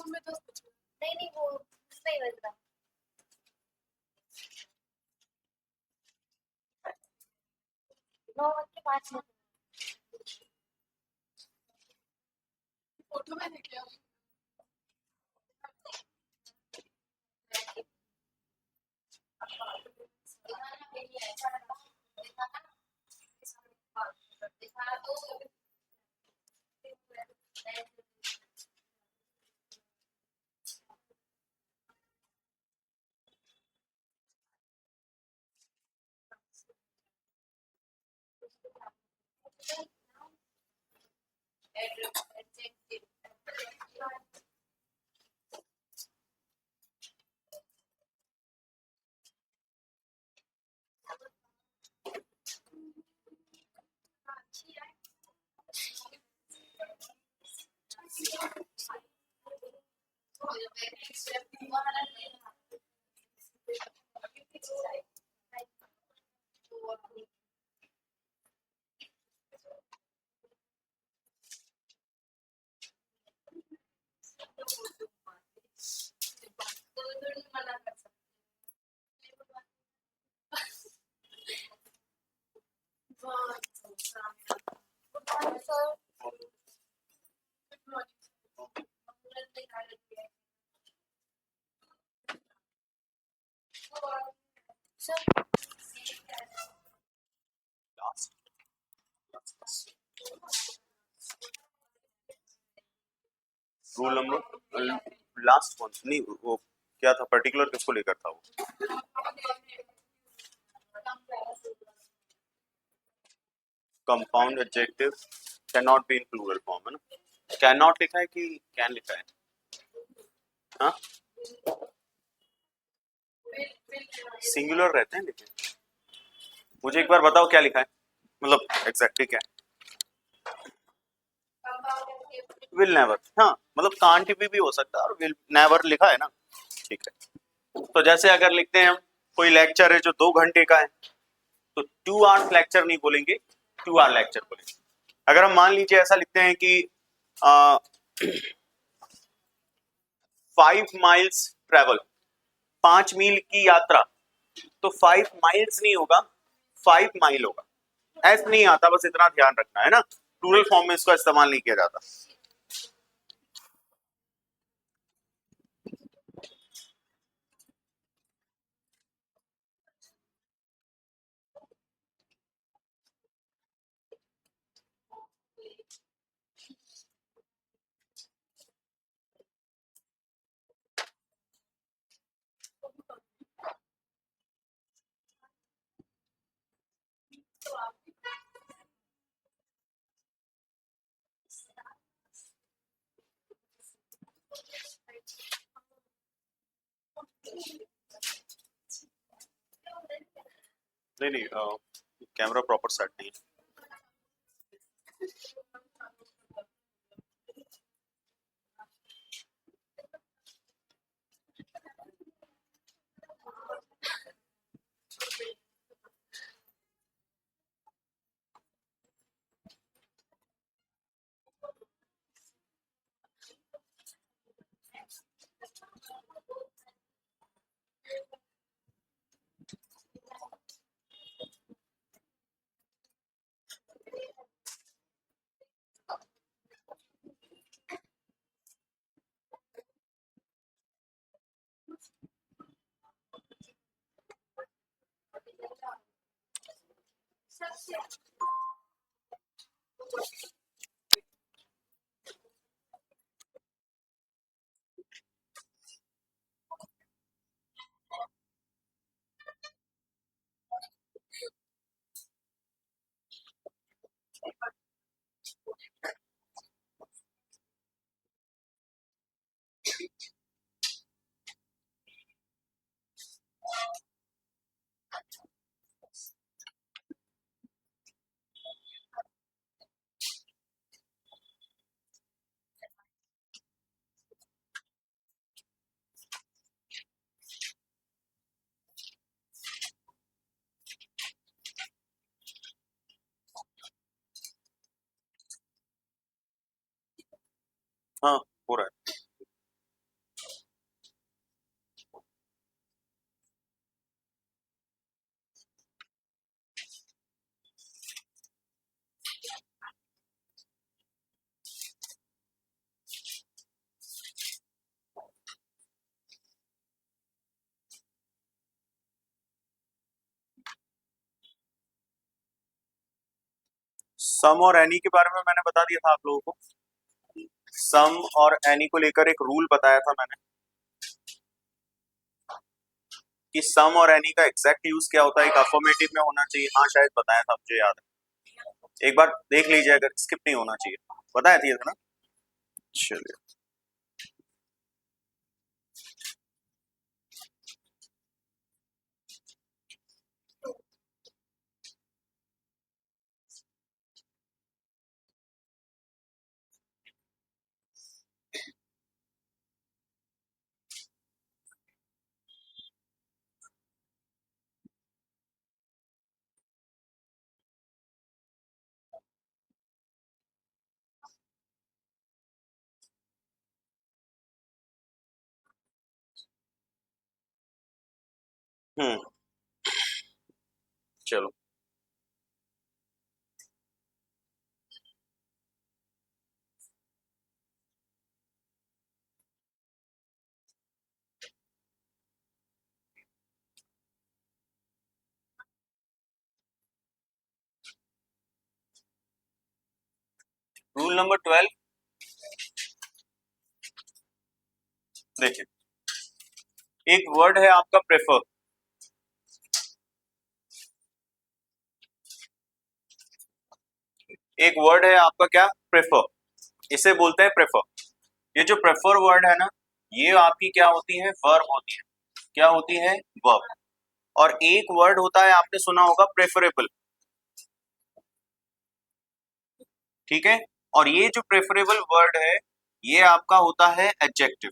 School में 10 बजे। नहीं नहीं वो नहीं बज रहा। 9:05 फोटो मैंने किया। रूल नंबर लास्ट कौन नहीं वो क्या था पर्टिकुलर किसको लेकर था वो compound adjective can not be in plural form है ना कैन नॉट लिखा है कि कैन लिखा है हाँ सिंगुलर रहते हैं लेकिन मुझे एक बार बताओ क्या लिखा है मतलब एग्जैक्टली क्या विल नेवर हाँ मतलब कांट भी हो सकता है और विल नेवर लिखा है ना ठीक है तो जैसे अगर लिखते हैं हम कोई लेक्चर है जो 2 घंटे का है तो 2 आवर्स लेक्चर नहीं बोलेंगे 2 आवर लेक्चर बोलेंगे अगर हम मान लीजिए ऐसा लिखते हैं कि 5 माइल्स ट्रेवल 5 मील की यात्रा तो 5 माइल्स नहीं होगा 5 माइल होगा ऐसा नहीं आता बस इतना ध्यान रखना है ना प्लूरल फॉर्म में इसका इस्तेमाल नहीं किया जाता नहीं नहीं कैमरा प्रॉपर सेट नहीं है हाँ हो रहा है सम और एनी के बारे में मैंने बता दिया था आप लोगों को। सम और एनी को लेकर एक रूल बताया था मैंने कि सम और एनी का एग्जैक्ट यूज क्या होता है, एक अफर्मेटिव में होना चाहिए। हाँ शायद बताया था, मुझे याद है, एक बार देख लीजिए, अगर स्किप नहीं होना चाहिए। बताया था ना। चलिए, हम्म, चलो। रूल नंबर 12, देखिए, एक वर्ड है आपका प्रेफर। एक वर्ड है आपका क्या, प्रेफर। इसे बोलते हैं प्रेफर। ये जो प्रेफर वर्ड है ना, ये आपकी क्या होती है, वर्ब होती है। क्या होती है, वर्ब। और एक वर्ड होता है, आपने सुना होगा, प्रेफरेबल। ठीक है। और ये जो प्रेफरेबल वर्ड है, ये आपका होता है एडजेक्टिव।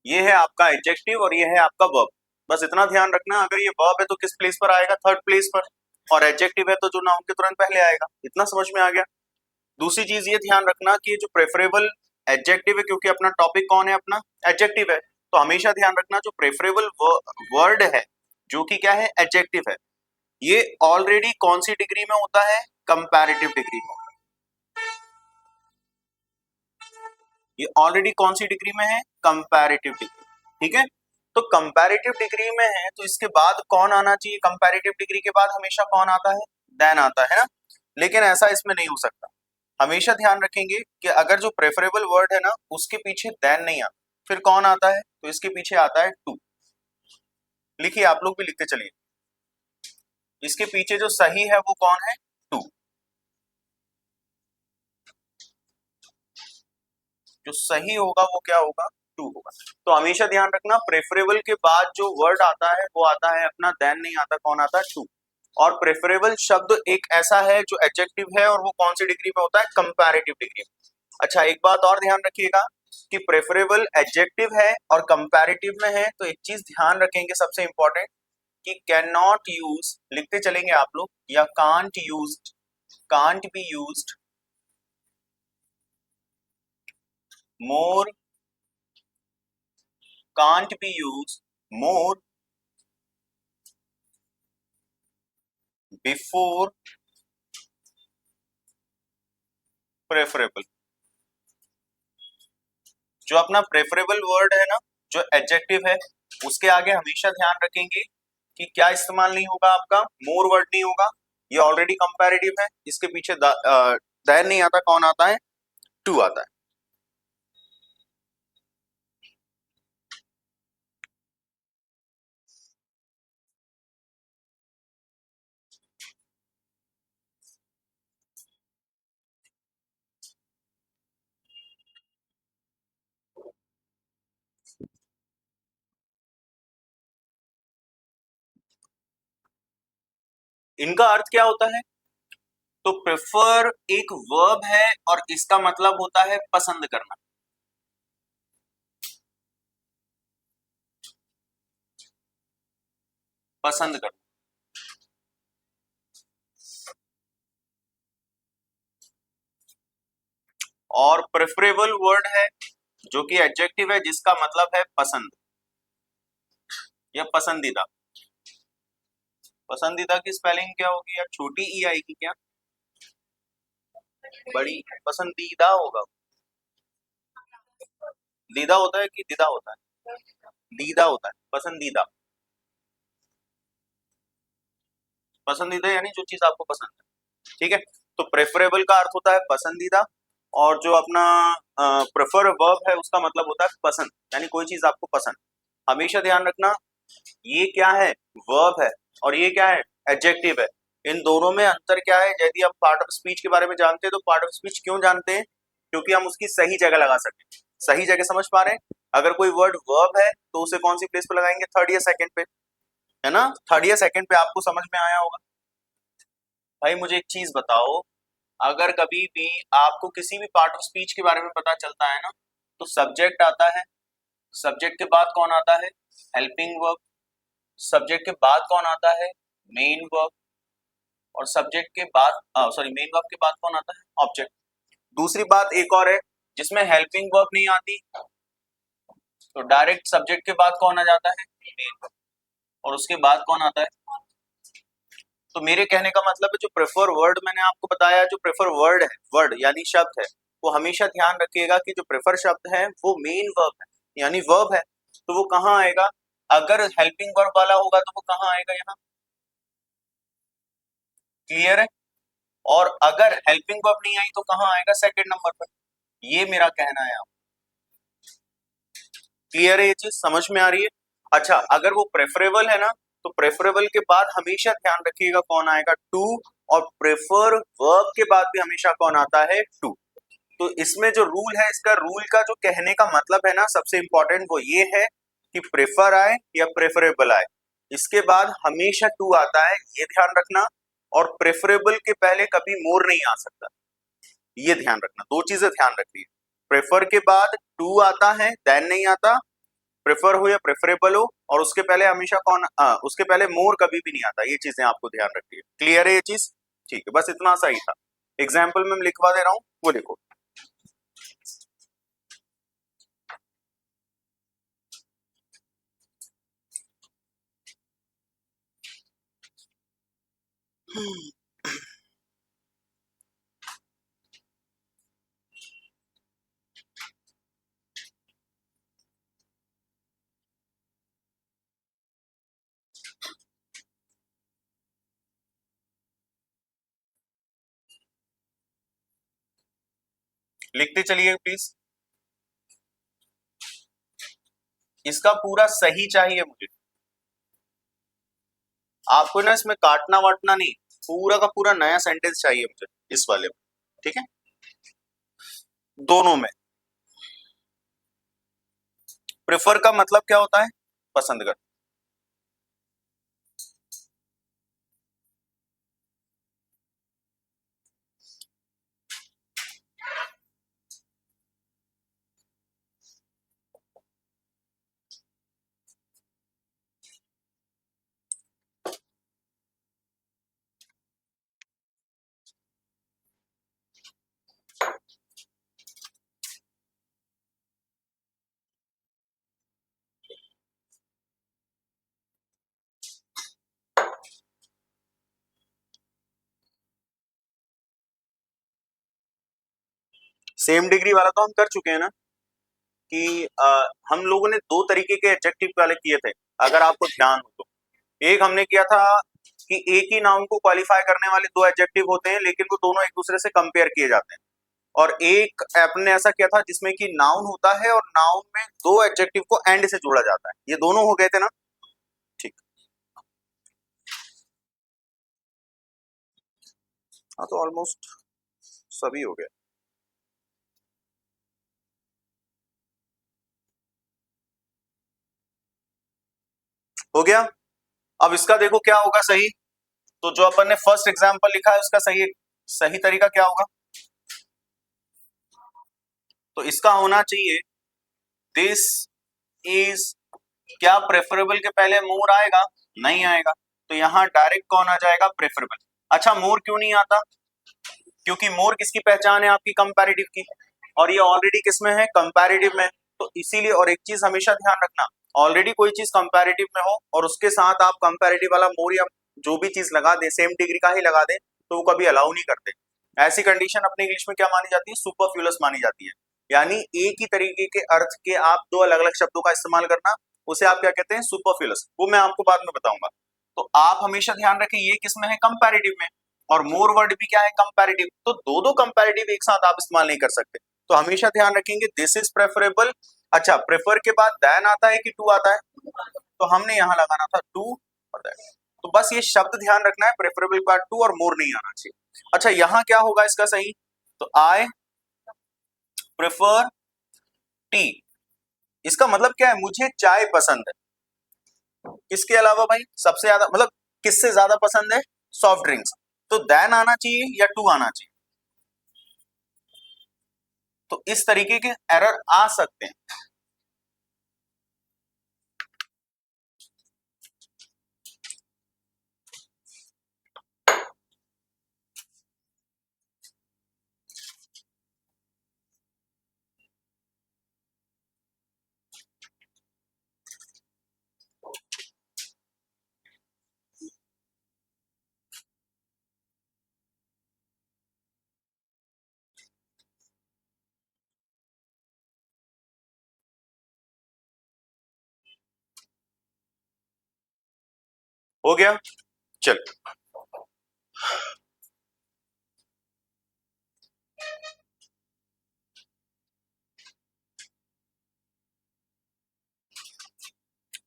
ये है आपका एडजेक्टिव और ये है आपका वर्ब। बस इतना ध्यान रखना, अगर ये वर्ब है तो किस प्लेस पर आएगा, थर्ड प्लेस पर। और एडजेक्टिव है तो जो नाउन के तुरंत पहले आएगा। इतना समझ में आ गया। दूसरी चीज ये ध्यान रखना कि ये जो प्रेफरेबल एडजेक्टिव है, क्योंकि अपना टॉपिक कौन है, अपना एडजेक्टिव है, तो हमेशा ध्यान रखना जो प्रेफरेबल वर्ड है, जो कि क्या है, एडजेक्टिव है, ये ऑलरेडी कौन सी डिग्री में होता है, कंपैरेटिव डिग्री में होता है। ये ऑलरेडी कौन सी डिग्री में है, कंपैरेटिव डिग्री। ठीक है। तो कंपैरेटिव डिग्री में है, तो इसके बाद कौन आना चाहिए, कंपैरेटिव डिग्री के बाद हमेशा कौन आता है, देन आता है ना। लेकिन ऐसा इसमें नहीं हो सकता। हमेशा ध्यान रखेंगे कि अगर जो प्रेफरेबल वर्ड है ना, उसके पीछे देन नहीं आता, फिर कौन आता है, तो इसके पीछे आता है टू। लिखिए, आप लोग भी लिखते चलिए। इसके पीछे जो सही है वो कौन है, टू। जो सही होगा वो क्या होगा, टू होगा। तो हमेशा ध्यान रखना, प्रेफरेबल के बाद जो वर्ड आता है वो आता है अपना, देन नहीं आता, कौन आता है, टू। और प्रेफरेबल शब्द एक ऐसा है जो एडजेक्टिव है, और वो कौन सी डिग्री में होता है, कंपैरेटिव डिग्री में। अच्छा, एक बात और ध्यान रखिएगा कि प्रेफरेबल एडजेक्टिव है और कंपैरेटिव में है, तो एक चीज ध्यान रखेंगे सबसे इंपॉर्टेंट, कि कैन नॉट यूज, लिखते चलेंगे आप लोग, या can't use, can't be used more, can't be use more before preferable. जो अपना प्रेफरेबल वर्ड है ना, जो एडजेक्टिव है, उसके आगे हमेशा ध्यान रखेंगे कि क्या इस्तेमाल नहीं होगा, आपका मोर वर्ड नहीं होगा। ये ऑलरेडी कंपैरेटिव है, इसके पीछे देन नहीं आता, कौन आता है, टू आता है। इनका अर्थ क्या होता है, तो प्रेफर एक वर्ब है और इसका मतलब होता है पसंद करना। पसंद करना। और प्रेफरेबल वर्ड है जो कि एडजेक्टिव है, जिसका मतलब है पसंद या पसंदीदा। पसंदीदा की स्पेलिंग क्या होगी यार, छोटी ई आएगी क्या, बड़ी, पसंदीदा होगा। दीदा होता है कि दीदा होता है, दीदा होता है, पसंदीदा। पसंदीदा यानी जो चीज आपको पसंद है, ठीक है। तो प्रेफरेबल का अर्थ होता है पसंदीदा, और जो अपना प्रेफर वर्ब है उसका मतलब होता है पसंद, यानी कोई चीज आपको पसंद। हमेशा ध्यान रखना ये क्या है, वर्ब है, और ये क्या है, एडजेक्टिव है। इन दोनों में अंतर क्या है? यदि हम पार्ट ऑफ स्पीच के बारे में जानते हैं तो पार्ट ऑफ स्पीच क्यों जानते हैं? क्योंकि हम उसकी सही जगह लगा सकें। सही जगह समझ पा रहे हैं? अगर कोई वर्ड वर्ब है तो उसे कौन सी प्लेस पे लगाएंगे? थर्ड या सेकंड पे, है ना। थर्ड या सेकंड पे आपको समझ में आया होगा। भाई मुझे एक चीज बताओ, अगर कभी भी आपको किसी भी पार्ट ऑफ स्पीच के बारे में पता चलता है ना, तो सब्जेक्ट आता है, सब्जेक्ट के बाद कौन आता है? Helping verb. सब्जेक्ट के बाद कौन आता है? Main verb. और सब्जेक्ट के बाद मेन वर्ब के बाद कौन आता है? ऑब्जेक्ट। दूसरी बात एक और है, जिसमें हेल्पिंग वर्ब नहीं आती तो डायरेक्ट सब्जेक्ट के बाद कौन आ जाता है? Main verb. और उसके बाद कौन आता है? तो मेरे कहने का मतलब है जो प्रेफर वर्ड मैंने आपको बताया, जो प्रेफर वर्ड है, वर्ड यानी शब्द है, वो हमेशा ध्यान रखिएगा कि जो प्रेफर शब्द है वो मेन वर्ब है, यानी वर्ब है। तो वो कहाँ आएगा? अगर हेल्पिंग वर्ब वाला होगा तो वो कहाँ आएगा? यहाँ। क्लियर है? और अगर हेल्पिंग वर्ब नहीं आई तो कहाँ आएगा? सेकंड नंबर पर। ये मेरा कहना है। क्लियर है? ये चीज समझ में आ रही है? अच्छा, अगर वो प्रेफरेबल है ना, तो प्रेफरेबल के बाद हमेशा ध्यान रखिएगा कौन आएगा? टू। और प्रेफर वर्ब के बाद भी हमेशा कौन आता है? टू। तो इसमें जो रूल है, इसका रूल का जो कहने का मतलब है ना, सबसे इंपॉर्टेंट वो ये है कि प्रेफर आए या प्रेफरेबल आए, इसके बाद हमेशा टू आता है, ये ध्यान रखना। और प्रेफरेबल के पहले कभी मोर नहीं आ सकता, ये ध्यान रखना। दो चीजें ध्यान रखनी है, प्रेफर के बाद टू आता है, देन नहीं आता। प्रेफर हो या प्रेफरेबल हो, और उसके पहले हमेशा कौन उसके पहले मोर कभी भी नहीं आता। ये चीजें आपको ध्यान रखनी है। क्लियर है ये चीज? ठीक है, बस इतना सा ही था। एग्जाम्पल में लिखवा दे रहा हूं, वो देखो। लिखते चलिए प्लीज। इसका पूरा सही चाहिए मुझे, आपको ना इसमें काटना वाटना नहीं, पूरा का पूरा नया सेंटेंस चाहिए मुझे इस वाले में, ठीक है। दोनों में प्रेफर का मतलब क्या होता है? पसंद कर। सेम डिग्री वाला तो हम कर चुके हैं ना, कि हम लोगों ने दो तरीके के एडजेक्टिव वाले किए थे, अगर आपको ध्यान हो तो। एक हमने किया था कि एक ही नाउन को क्वालिफाई करने वाले दो एडजेक्टिव होते हैं, लेकिन वो दोनों एक दूसरे से कंपेयर किए जाते हैं। और एक आपने ऐसा किया था जिसमें कि नाउन होता है और नाउन में दो एडजेक्टिव को एंड से जोड़ा जाता है। ये दोनों हो गए थे ना? ठीक। हाँ, तो ऑलमोस्ट सभी हो गए। हो गया। अब इसका देखो क्या होगा सही। तो जो अपन ने फर्स्ट एग्जांपल लिखा है उसका सही सही तरीका क्या होगा? तो इसका होना चाहिए दिस इज। क्या प्रेफरेबल के पहले मोर आएगा? नहीं आएगा। तो यहाँ डायरेक्ट कौन आ जाएगा? प्रेफरेबल। अच्छा, मोर क्यों नहीं आता? क्योंकि मोर किसकी पहचान है? आपकी कंपैरेटिव की, और ये ऑलरेडी किसमें है? कंपैरेटिव में। तो इसीलिए, और एक चीज हमेशा ध्यान रखना, ऑलरेडी कोई चीज कंपैरेटिव में हो और उसके साथ आप कंपैरेटिव वाला मोर या जो भी चीज लगा दे, सेम डिग्री का ही लगा दे, तो वो कभी अलाउ नहीं करते। ऐसी कंडीशन अपने इंग्लिश में क्या मानी जाती है? सुपरफ्लूअस मानी जाती है। यानी एक ही तरीके के अर्थ के आप दो अलग अलग शब्दों का इस्तेमाल करना, उसे आप क्या कहते हैं? सुपरफ्लूअस। वो मैं आपको बाद में बताऊंगा। तो आप हमेशा ध्यान रखें ये किस में है, कंपैरेटिव में, और मोर वर्ड भी क्या है, कंपैरेटिव। तो दो दो कंपैरेटिव एक साथ आप इस्तेमाल नहीं कर सकते, तो हमेशा ध्यान रखेंगे दिस इज प्रेफरेबल। अच्छा, प्रेफर के बाद देन आता है कि टू आता है, तो हमने यहां लगाना था टू और दैट। तो बस ये शब्द ध्यान रखना है, प्रेफरेबल के बाद टू और मोर नहीं आना चाहिए। अच्छा, यहां क्या होगा इसका सही, तो आई प्रेफर टी, इसका मतलब क्या है, मुझे चाय पसंद है। किसके अलावा भाई, सबसे ज्यादा मतलब किससे ज्यादा पसंद है, सॉफ्ट ड्रिंक्स। तो देन आना चाहिए या टू आना चाहिए। तो इस तरीके के एरर आ सकते हैं। हो गया, चल।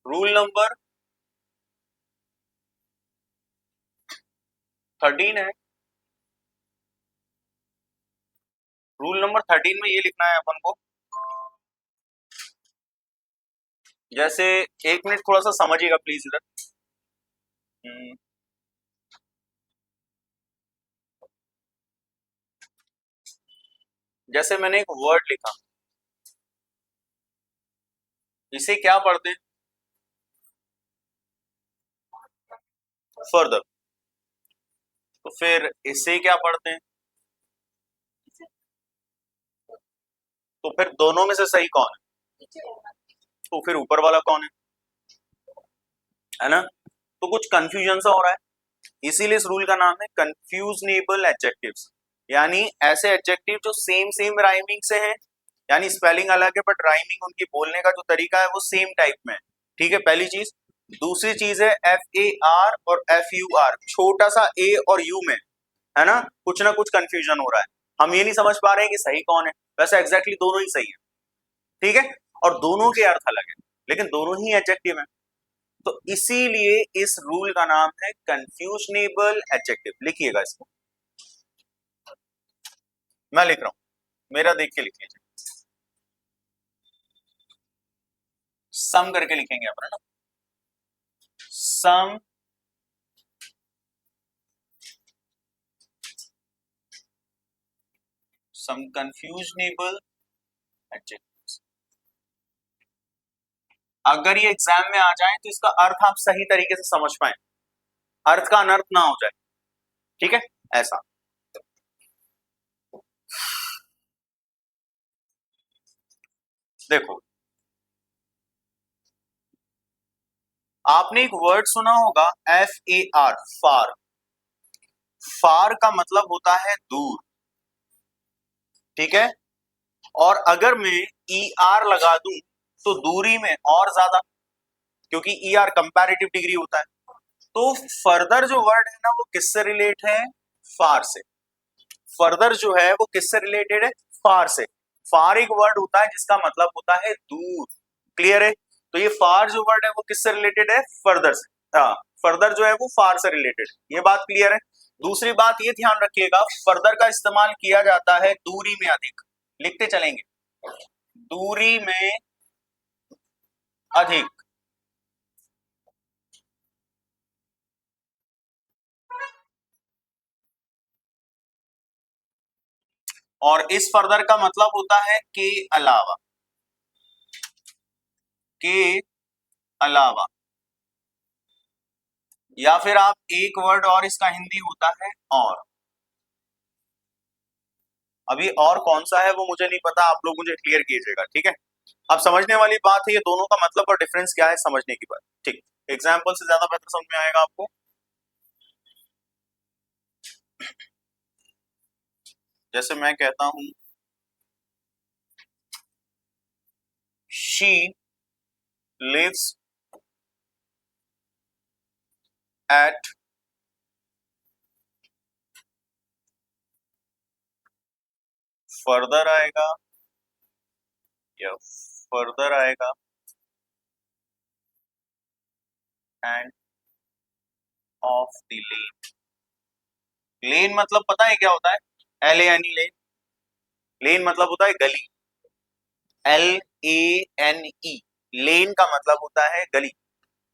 रूल नंबर 13 है। रूल नंबर 13 में ये लिखना है अपन को, जैसे एक मिनट थोड़ा सा समझिएगा प्लीज इधर। जैसे मैंने एक वर्ड लिखा, इसे क्या पढ़ते हैं, फर्दर। तो फिर इसे क्या पढ़ते हैं, तो फिर दोनों में से सही कौन है, तो फिर ऊपर वाला कौन है ना। तो कुछ कंफ्यूजन सा हो रहा है, इसीलिए इस रूल का नाम है कंफ्यूजनेबल एडजेक्टिव्स, यानी ऐसे एडजेक्टिव जो सेम सेम राइमिंग से हैं, यानी स्पेलिंग अलग है बट राइमिंग उनकी बोलने का जो तरीका है वो सेम टाइप में है। ठीक है, पहली चीज। दूसरी चीज है FAR और FUR, छोटा सा ए और यू में है ना कुछ कंफ्यूजन हो रहा है, हम ये नहीं समझ पा रहे हैं कि सही कौन है। वैसे एग्जैक्टली दोनों ही सही है, ठीक है, और दोनों के अर्थ अलग है, लेकिन दोनों ही एडजेक्टिव है। तो इसीलिए इस रूल का नाम है कंफ्यूजनेबल एडजेक्टिव। लिखिएगा इसको, मैं लिख रहा हूं, मेरा देख के लिख लीजिए। सम करके लिखेंगे अपन, है ना, सम सम कंफ्यूजनेबल एडजेक्टिव्स। अगर ये एग्जाम में आ जाए तो इसका अर्थ आप सही तरीके से समझ पाए, अर्थ का अनर्थ ना हो जाए, ठीक है, ऐसा। देखो, आपने एक वर्ड सुना होगा FAR, फार। फार का मतलब होता है दूर, ठीक है, और अगर मैं ER लगा दूं तो दूरी में और ज्यादा, क्योंकि ER कंपैरेटिव डिग्री होता है। तो फर्दर जो वर्ड है ना वो किससे रिलेट है, फार से। फर्दर जो है वो किससे रिलेटेड है, फार से। फार एक वर्ड होता है जिसका मतलब होता है दूर, क्लियर है। तो ये फार जो वर्ड है वो किससे रिलेटेड है, फर्दर से। हाँ, फर्दर जो है वो फार से रिलेटेड, ये बात क्लियर है। दूसरी बात ये ध्यान रखिएगा, फर्दर का इस्तेमाल किया जाता है दूरी में अधिक, लिखते चलेंगे, दूरी में अधिक। और इस फर्दर का मतलब होता है के अलावा, के अलावा। या फिर आप एक वर्ड और इसका हिंदी होता है और। अभी और कौन सा है वो मुझे नहीं पता, आप लोग मुझे क्लियर कीजिएगा, ठीक है। अब समझने वाली बात है ये दोनों का मतलब और डिफरेंस क्या है, समझने की बात, ठीक। एग्जाम्पल से ज्यादा बेहतर समझ में आएगा आपको। जैसे मैं कहता हूं शी लिव्स एट फर्दर आएगा या फर्दर आएगा एंड ऑफ द लेन। लेन मतलब पता है क्या होता है? LANE लेन। लेन मतलब होता है गली। LANE लेन का मतलब होता है गली।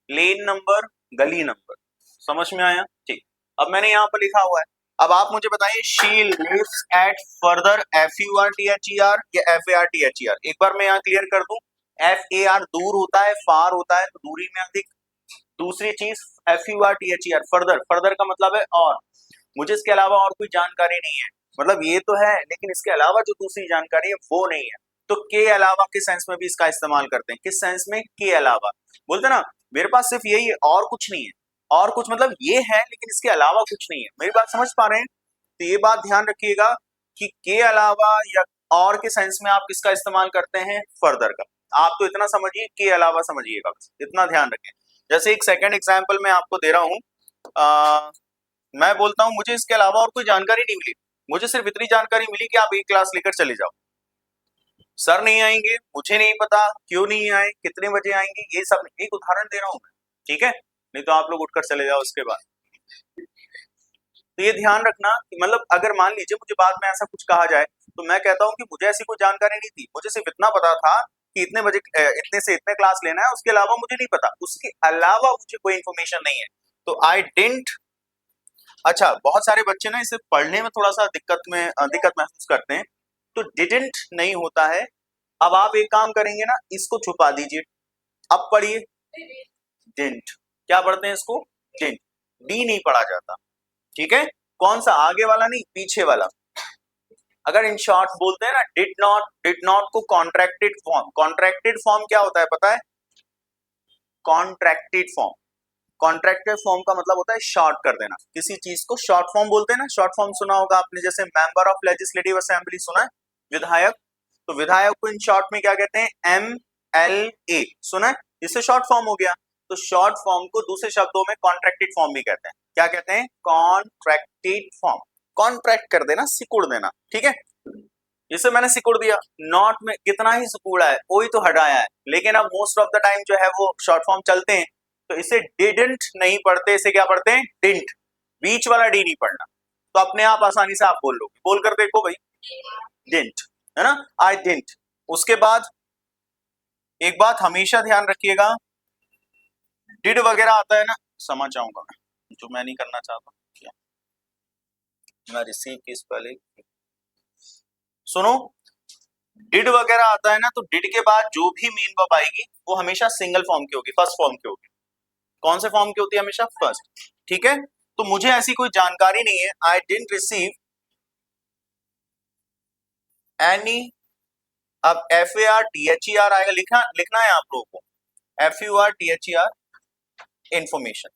लेन नंबर, गली नंबर। समझ में आया? ठीक। अब मैंने यहाँ पर लिखा हुआ है, अब आप मुझे बताइए she lives at further FURTHER या FARTHER। एक बार मैं यहाँ क्लियर कर दूं, FAR दूर होता है, फार होता है, तो दूरी में अधिक। दूसरी चीज FURTHER फर्दर, फर्दर का मतलब है और। मुझे इसके अलावा और कोई जानकारी नहीं है, मतलब ये तो है लेकिन इसके अलावा जो दूसरी जानकारी है वो नहीं है। तो के अलावा के सेंस में भी इसका इस्तेमाल करते हैं। किस सेंस में? के अलावा। बोलते ना मेरे पास सिर्फ यही है और कुछ नहीं है। और कुछ मतलब ये है लेकिन इसके अलावा कुछ नहीं है। मेरी बात समझ पा रहे हैं? तो ये बात ध्यान रखिएगा कि के अलावा या और के सेंस में आप किसका इस्तेमाल करते हैं? फर्दर का। आप तो इतना समझिए, के अलावा समझिएगा, इतना ध्यान रखें। जैसे एक सेकंड एग्जाम्पल मैं आपको दे रहा हूं। मैं बोलता हूं मुझे इसके अलावा और कोई जानकारी नहीं मिली, मुझे सिर्फ इतनी जानकारी मिली कि आप एक क्लास लेकर चले जाओ। सर नहीं आएंगे, मुझे नहीं पता क्यों नहीं आए, कितने बजे आएंगे, ये सब एक उदाहरण दे रहा हूं मैं, ठीक है? नहीं तो आप लोग उठकर चले जाओ उसके बाद। तो ये ध्यान रखना कि मतलब अगर मान लीजिए मुझे बाद में ऐसा कुछ कहा जाए तो मैं कहता हूं कि मुझे ऐसी कोई जानकारी नहीं थी, मुझे सिर्फ इतना पता था कि इतने बजे इतने से इतने क्लास लेना है, उसके अलावा मुझे नहीं पता, उसके अलावा मुझे कोई इन्फॉर्मेशन नहीं है। तो आई डिडंट। अच्छा, बहुत सारे बच्चे ना इसे पढ़ने में थोड़ा सा दिक्कत महसूस करते हैं, तो डिडंट नहीं होता है। अब आप एक काम करेंगे ना, इसको छुपा दीजिए, अब पढ़िए डिडंट। क्या पढ़ते हैं इसको? डिडंट। डी नहीं पढ़ा जाता, ठीक है? कौन सा? आगे वाला नहीं, पीछे वाला। अगर इन शॉर्ट बोलते हैं ना डिड नॉट को कॉन्ट्रैक्टेड फॉर्म। कॉन्ट्रैक्टेड फॉर्म क्या होता है पता है? कॉन्ट्रैक्टेड फॉर्म, कॉन्ट्रैक्टेड फॉर्म का मतलब होता है शॉर्ट कर देना किसी चीज को। शॉर्ट फॉर्म बोलते हैं ना, शॉर्ट फॉर्म सुना होगा आपने, जैसे मेंबर ऑफ लेजिस्लेटिव असेंबली सुना है, विधायक। तो विधायक को इन शॉर्ट में क्या कहते हैं? MLA सुना है, इससे शॉर्ट फॉर्म हो गया। तो शॉर्ट फॉर्म को दूसरे शब्दों में कॉन्ट्रैक्टेड फॉर्म भी कहते हैं। क्या कहते हैं? Contracted form. कॉन्ट्रैक्ट कर देना, सिकुड़ देना, ठीक है? इसे मैंने सिकुड़ दिया, नॉट में कितना ही सिकुड़ा है, कोई तो हटाया है, लेकिन अब मोस्ट ऑफ द टाइम जो है वो शॉर्ट फॉर्म चलते हैं। तो इसे डिडंट नहीं पढ़ते, इसे क्या पढ़ते हैं? डिडंट। बीच वाला डी नहीं पढ़ना, तो अपने आप आसानी से आप बोल लोगे। बोल कर देखो भाई, डिडंट, है ना? I didn't. उसके बाद एक बात हमेशा ध्यान रखिएगा, डिड वगैरह आता है ना, समझ जाऊंगा मैं, जो मैं नहीं करना चाहता। क्या मैं रिसीव की स्पेलिंग सुनो, डिड वगैरह आता है ना, तो डिड के बाद जो भी मेन वर्ब आएगी वो हमेशा सिंगल फॉर्म की होगी, फर्स्ट फॉर्म की होगी। कौन से फॉर्म की होती है? हमेशा फर्स्ट, ठीक है? तो मुझे ऐसी कोई जानकारी नहीं है। I didn't receive any. अब FARTHER आएगा, लिखना है आप लोगों को, FURTHER इंफॉर्मेशन।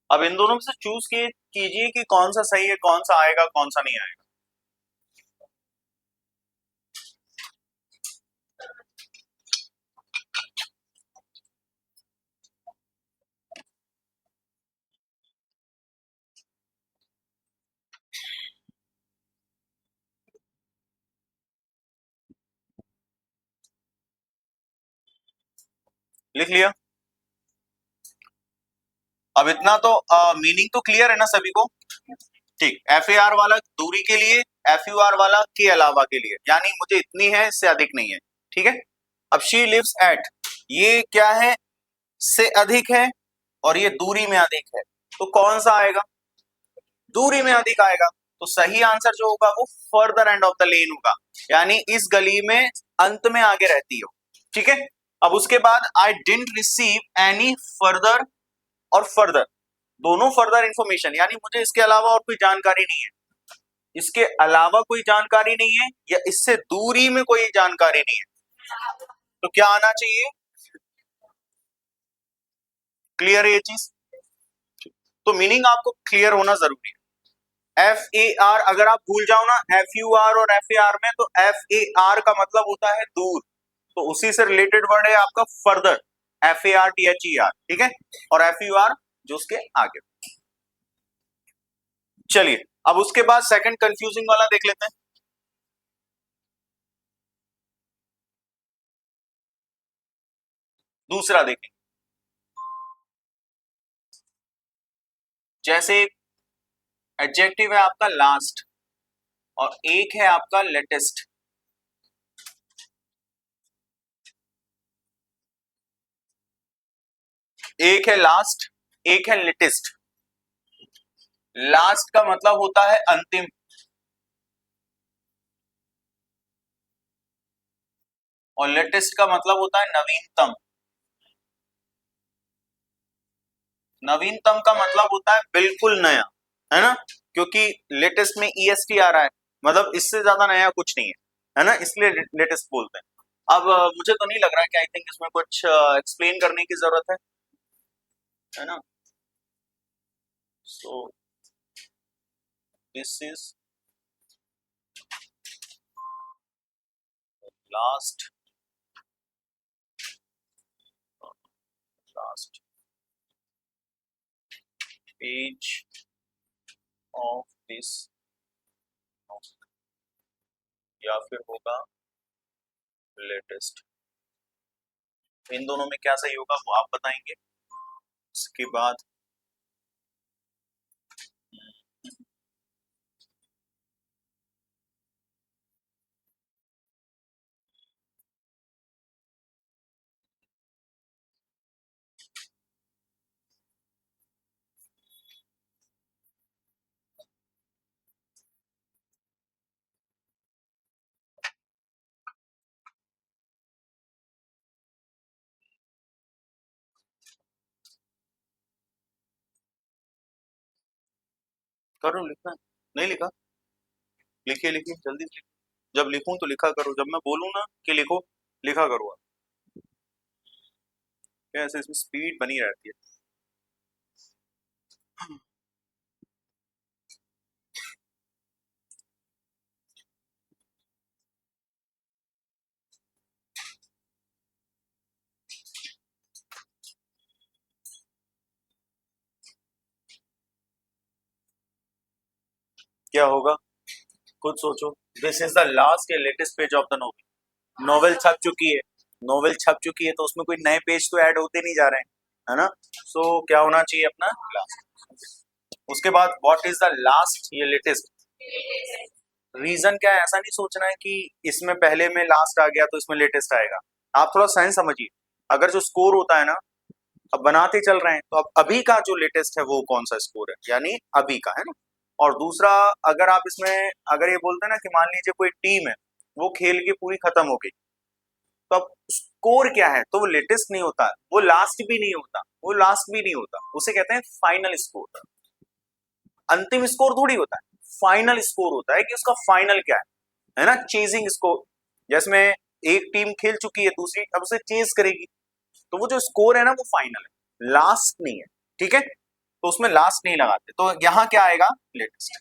अब इन दोनों में से चूज कीजिए कि कौन सा सही है, कौन सा आएगा, कौन सा नहीं आएगा। लिख लिया? अब इतना तो मीनिंग तो क्लियर है ना सभी को? ठीक। FAR वाला दूरी के लिए, FUR वाला के अलावा के लिए, यानी मुझे इतनी है, इससे अधिक नहीं है, ठीक है? अब शी लिव्स एट, ये क्या है? से अधिक है, और ये दूरी में अधिक है, तो कौन सा आएगा? दूरी में अधिक आएगा। तो सही आंसर जो होगा वो further end of the lane होगा, यानी इस गली में अंत में आगे रहती हो, ठीक है? अब उसके बाद I didn't receive any further और फर्दर, दोनों फर्दर इंफॉर्मेशन, यानी मुझे इसके अलावा और कोई जानकारी नहीं है। इसके अलावा कोई जानकारी नहीं है या इससे दूरी में कोई जानकारी नहीं है, तो क्या आना चाहिए? क्लियर है ये चीज? तो मीनिंग आपको क्लियर होना जरूरी है। FAR अगर आप भूल जाओ ना FUR और FAR में, तो FAR का मतलब होता है दूर, तो उसी से रिलेटेड वर्ड है आपका फर्दर, FARTHER, ठीक है, और FUR जो उसके आगे। चलिए अब उसके बाद सेकंड कंफ्यूजिंग वाला देख लेते हैं। दूसरा देखें, जैसे एडजेक्टिव है आपका लास्ट और एक है आपका लेटेस्ट। एक है लास्ट, एक है लेटेस्ट। लास्ट का मतलब होता है अंतिम, और लेटेस्ट का मतलब होता है नवीनतम। नवीनतम का मतलब होता है बिल्कुल नया, है ना, क्योंकि लेटेस्ट में EST आ रहा है, मतलब इससे ज्यादा नया कुछ नहीं है ना, इसलिए लेटेस्ट बोलते हैं। अब मुझे तो नहीं लग रहा है कि आई थिंक इसमें कुछ एक्सप्लेन करने की जरूरत है ना। So this is last page of this, या फिर होगा लेटेस्ट। इन दोनों में क्या सही होगा वो आप बताएंगे। इसके बाद करो, लिखना नहीं लिखा? लिखिए लिखिए जल्दी से लिखिए। जब लिखूं तो लिखा करो, जब मैं बोलूं ना कि लिखो, लिखा करो आप। ऐसे इसमें स्पीड बनी रहती है। क्या होगा खुद सोचो। दिस इज द लास्ट या latest page of the novel. Novel छप चुकी है, नॉवेल छप चुकी है, तो उसमें कोई नए पेज तो ऐड होते नहीं जा रहे हैं, है ना। सो क्या होना चाहिए अपना लास्ट। उसके बाद व्हाट इज द लास्ट या लेटेस्ट। रीजन क्या है, ऐसा नहीं सोचना है कि इसमें पहले में लास्ट आ गया तो इसमें लेटेस्ट आएगा। आप थोड़ा साइंस समझिए। अगर जो स्कोर होता है ना, अब बनाते चल रहे हैं, तो अब अभी का जो लेटेस्ट है वो कौन सा स्कोर है, यानी अभी का, है ना। और दूसरा, अगर आप इसमें अगर ये बोलते हैं ना कि मान लीजिए कोई टीम है, वो खेल के पूरी खत्म हो गई, तो अब स्कोर क्या है, तो वो लेटेस्ट नहीं होता, वो लास्ट भी नहीं होता, वो लास्ट भी नहीं होता, उसे कहते हैं फाइनल स्कोर। अंतिम स्कोर थोड़ी होता है, फाइनल स्कोर होता है कि उसका फाइनल क्या है ना। चेजिंग स्कोर, जिसमें एक टीम खेल चुकी है, दूसरी अब उसे चेज करेगी, तो वो जो स्कोर है ना वो फाइनल है, लास्ट नहीं है, ठीक है। तो उसमें लास्ट नहीं लगाते, तो यहां क्या आएगा, लेटेस्ट।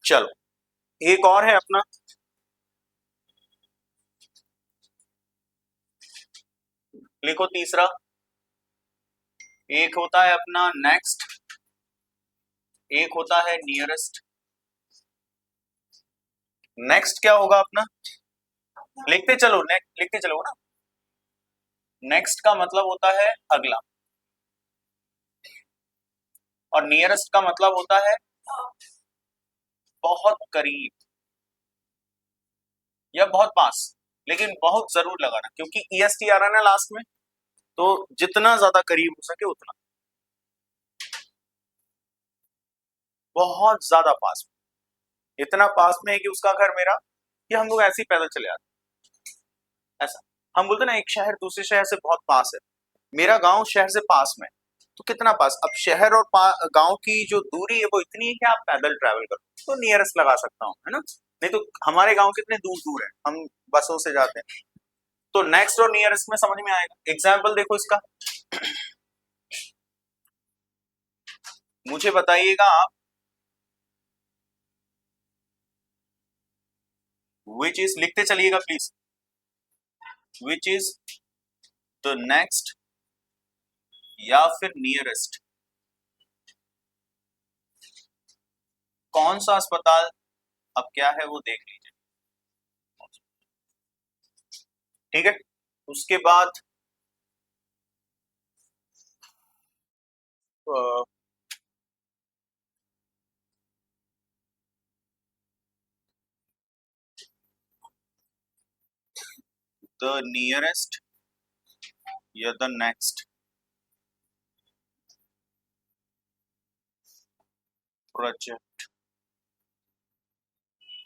चलो एक और है अपना, लिखो तीसरा। एक होता है अपना नेक्स्ट, एक होता है नियरेस्ट। नेक्स्ट क्या होगा अपना, लिखते चलो, नेक्स्ट लिखते चलो ना। नेक्स्ट का मतलब होता है अगला, और नियरेस्ट का मतलब होता है बहुत करीब या बहुत पास, लेकिन बहुत जरूर लगाना, क्योंकि EST आ रहा है ना लास्ट में, तो जितना ज्यादा करीब हो सके उतना। बहुत ज्यादा पास में, इतना पास में है कि उसका घर मेरा, कि हम लोग ऐसे ही पैदल चले आते। ऐसा हम बोलते ना, एक शहर दूसरे शहर से बहुत पास है, मेरा गांव शहर से पास में, तो कितना पास, अब शहर और गांव की जो दूरी है वो इतनी है कि आप पैदल ट्रैवल करो तो नियरेस्ट लगा सकता हूँ, है ना। नहीं तो हमारे गांव कितने दूर दूर है, हम बसों से जाते हैं। तो नेक्स्ट और नियरेस्ट में समझ में आएगा। एग्जाम्पल देखो इसका, मुझे बताइएगा आप, विच इज, लिखते चलिएगा please, which is the next या फिर नियरेस्ट, कौन सा अस्पताल अब क्या है वो देख लीजिए, ठीक है। उसके बाद द नियरेस्ट या the next project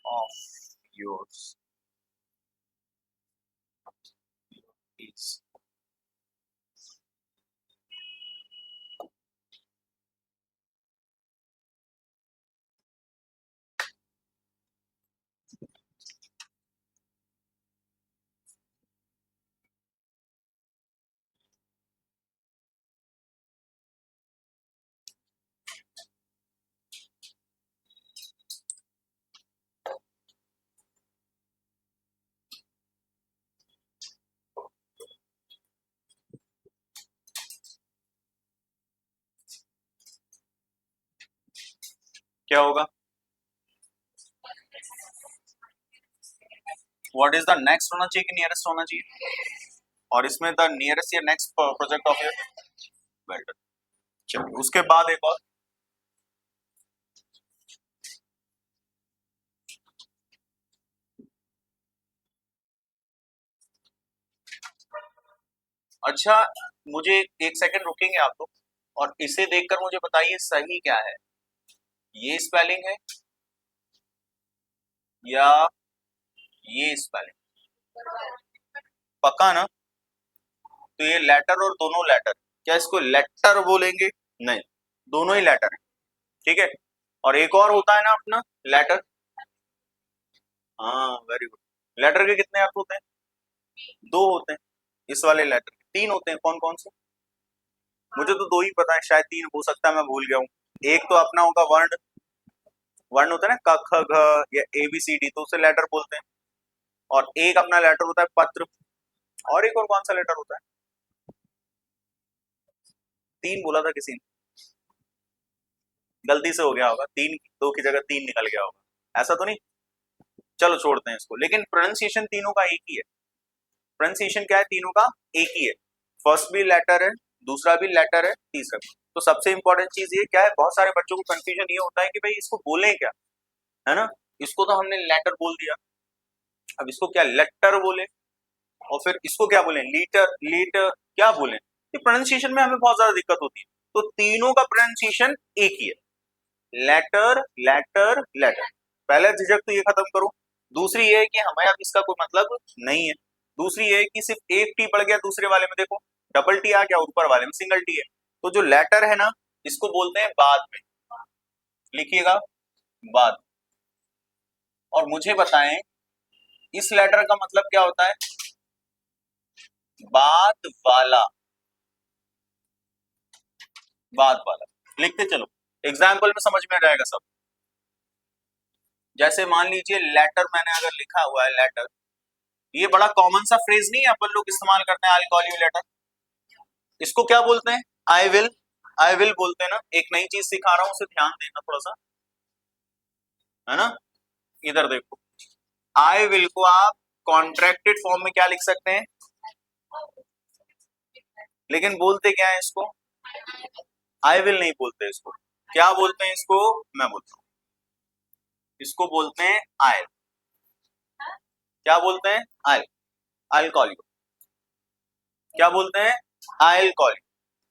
of yours is, क्या होगा, व्हाट इज द नेक्स्ट होना चाहिए कि नियरेस्ट होना चाहिए, और इसमें द नियरेस्ट या next project of your, well done. चलिए उसके बाद एक और, अच्छा मुझे एक सेकंड रुकेंगे आप लोग, और इसे देखकर मुझे बताइए सही क्या है, ये स्पेलिंग है या ये स्पेलिंग, पक्का ना। तो ये लेटर और दोनों लेटर, क्या इसको लेटर बोलेंगे, नहीं, दोनों ही लेटर है, ठीक है। और एक और होता है ना अपना लेटर, हाँ वेरी गुड, लेटर के कितने अर्थ होते हैं, दो होते हैं, इस वाले लेटर के तीन होते हैं, कौन कौन से, मुझे तो दो ही पता है, शायद तीन हो सकता है मैं भूल गया हूँ। एक तो अपना होगा वर्ण, वर्ण होता है ना क ख घ या ए बी सी डी, तो उसे लेटर बोलते हैं। और एक अपना लेटर होता है पत्र, और एक और कौन सा लेटर होता है, तीन बोला था किसी ने, गलती से हो गया होगा, तीन दो की जगह तीन निकल गया होगा, ऐसा तो नहीं, चलो छोड़ते हैं इसको, लेकिन प्रोनाउंसिएशन तीनों का एक ही है, प्रोनाउंसिएशन क्या है, तीनों का एक ही है, फर्स्ट भी लेटर है, दूसरा भी लेटर है, तीसरा भी। तो सबसे इंपॉर्टेंट चीज ये क्या है, बहुत सारे बच्चों को कंफ्यूजन ये होता है कि भाई इसको बोले क्या, है ना, इसको तो हमने लेटर बोल दिया, अब इसको क्या लेटर बोले, और फिर इसको क्या बोले, लीटर लीटर, क्या बोले, ये प्रोनाउंसिएशन में हमें बहुत ज्यादा दिक्कत होती है। तो तीनों का प्रोनाउंसिएशन एक ही है, लेटर लेटर लेटर। पहले झिझक तो ये खत्म करो, दूसरी ये है कि हमें अब इसका कोई मतलब नहीं है, दूसरी ये है कि सिर्फ एक टी पड़ गया दूसरे वाले में, देखो डबल टी आ गया, ऊपर वाले में सिंगल टी है, तो जो लेटर है ना इसको बोलते हैं बाद में, लिखिएगा बाद। और मुझे बताएं इस लेटर का मतलब क्या होता है, बाद वाला, बाद वाला, लिखते चलो, एग्जाम्पल में समझ में आ जाएगा सब। जैसे मान लीजिए लेटर मैंने अगर लिखा हुआ है लेटर, ये बड़ा कॉमन सा फ्रेज नहीं है, अपन लोग इस्तेमाल करते हैं, आई कॉल यू लेटर, इसको क्या बोलते हैं, आई विल बोलते हैं ना। एक नई चीज सिखा रहा हूं, उसे ध्यान देना थोड़ा सा, है ना, इधर देखो, आई विल को आप कॉन्ट्रैक्टेड फॉर्म में क्या लिख सकते हैं, लेकिन बोलते क्या है इसको, आई विल नहीं बोलते इसको, क्या बोलते हैं इसको, मैं बोलता हूं, इसको बोलते हैं आई, क्या बोलते हैं आई, आई कॉल यू, क्या बोलते हैं, आई कॉल यू,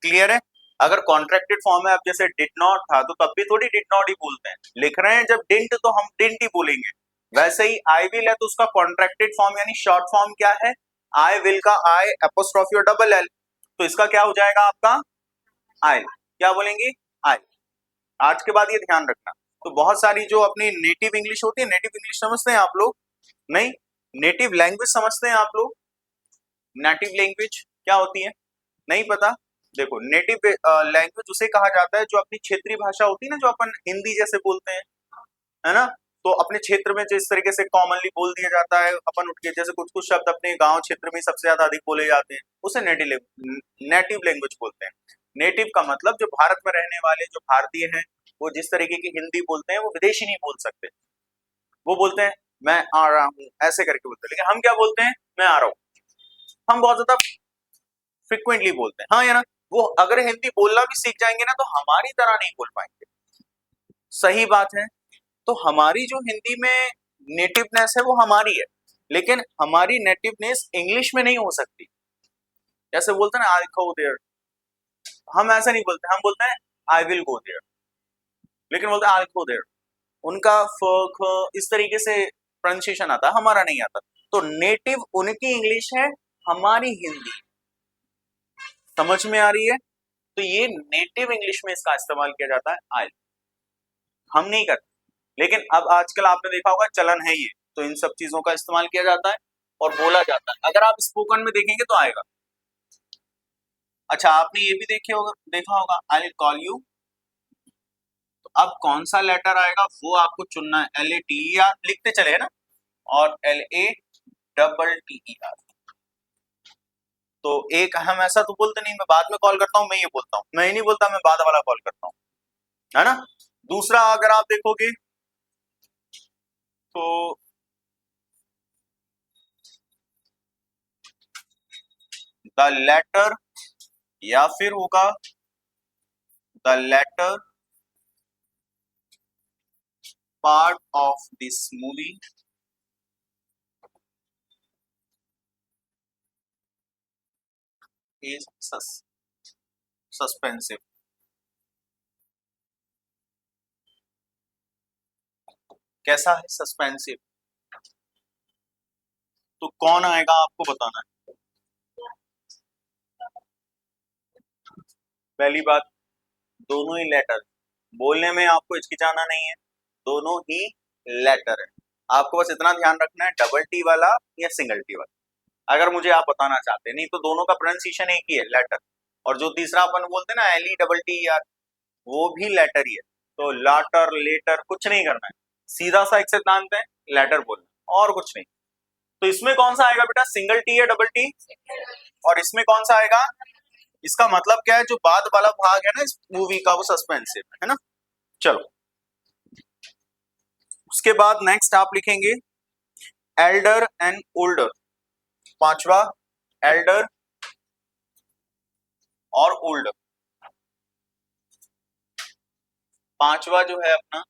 क्लियर है। अगर कॉन्ट्रैक्टेड फॉर्म है, अब जैसे डिड नॉट था तो तब भी थोड़ी डिड नॉट ही बोलते हैं, लिख रहे हैं जब डिंट तो हम डिंट ही बोलेंगे, वैसे ही आई विल है तो उसका कॉन्ट्रैक्टेड फॉर्म यानी शॉर्ट फॉर्म क्या है, आई विल का आई एपोस्ट्रोफी और डबल एल, तो इसका क्या हो जाएगा आपका आइल, क्या बोलेंगे? आइल। आज के बाद ये ध्यान रखना। तो बहुत सारी जो अपनी नेटिव इंग्लिश होती है, नेटिव इंग्लिश समझते हैं आप लोग? नहीं, नेटिव लैंग्वेज समझते हैं आप लोग? नेटिव लैंग्वेज क्या होती है? नहीं पता? देखो, नेटिव लैंग्वेज उसे कहा जाता है जो अपनी क्षेत्रीय भाषा होती है ना, जो अपन हिंदी जैसे बोलते हैं, है ना? तो अपने क्षेत्र में जिस तरीके से कॉमनली बोल दिया जाता है, अपन उठ के जैसे कुछ कुछ शब्द अपने गांव क्षेत्र में सबसे ज्यादा अधिक बोले जाते हैं, उसे नेटिव लैंग्वेज बोलते हैं। नेटिव का मतलब जो भारत में रहने वाले जो भारतीय हैं, वो जिस तरीके की हिंदी बोलते हैं वो विदेशी नहीं बोल सकते। वो बोलते हैं मैं आ रहा हूँ, ऐसे करके बोलते हैं। लेकिन हम क्या बोलते हैं? मैं आ रहा हूँ। हम बहुत ज्यादा फ्रिक्वेंटली बोलते हैं, हाँ या ना? वो अगर हिंदी बोलना भी सीख जाएंगे ना, तो हमारी तरह नहीं बोल पाएंगे। सही बात है। तो हमारी जो हिंदी में नेटिवनेस है वो हमारी है, लेकिन हमारी नेटिवनेस इंग्लिश में नहीं हो सकती। जैसे बोलते हैं ना आई गो देयर, हम ऐसा नहीं बोलते, हम बोलते हैं आई विल गो देयर, लेकिन बोलते हैं आई गो देयर। उनका फ ख इस तरीके से प्रोनाउंसिएशन आता है, हमारा नहीं आता। तो नेटिव उनकी इंग्लिश है, हमारी हिंदी। समझ में आ रही है? तो ये नेटिव इंग्लिश में इसका इस्तेमाल किया जाता है आई, हम नहीं करते। लेकिन अब आजकल आपने देखा होगा चलन है ये, तो इन सब चीजों का इस्तेमाल किया जाता है और बोला जाता है। अगर आप स्पोकन में देखेंगे तो आएगा। अच्छा, आपने ये भी देखा होगा आई विल कॉल यू। तो अब कौन सा लेटर आएगा वो आपको चुनना है। LATER लिखते चले ना, और LATTER। तो एक हम ऐसा तो बोलते नहीं मैं बाद में कॉल करता हूँ, मैं ये बोलता हूँ, मैं ये नहीं बोलता मैं बाद वाला कॉल करता हूँ, है ना? दूसरा अगर आप देखोगे तो द लेटर, या फिर होगा the latter part of this movie is suspensive. कैसा है? सस्पेंसिव। तो कौन आएगा आपको बताना है। पहली बात, दोनों ही लेटर, बोलने में आपको हिचकिचाना नहीं है, दोनों ही लेटर है। आपको बस इतना ध्यान रखना है डबल टी वाला या सिंगल टी वाला, अगर मुझे आप बताना चाहते हैं। नहीं तो दोनों का प्रोनाउंसिएशन एक ही है, लेटर। और जो तीसरा अपन बोलते हैं ना LETTER, वो भी लेटर ही है। तो लाटर लेटर कुछ नहीं करना है, सीधा सा एक सिद्धांत है, लेटर बोलना और कुछ नहीं। तो इसमें कौन सा आएगा बेटा, सिंगल टी या डबल टी? और इसमें कौन सा आएगा? इसका मतलब क्या है, जो बाद वाला भाग है ना इस मूवी का, वो सस्पेंसिव है ना? चलो, उसके बाद नेक्स्ट आप लिखेंगे एल्डर एंड ओल्डर। पांचवा, एल्डर और ओल्डर। पांचवा जो है अपना,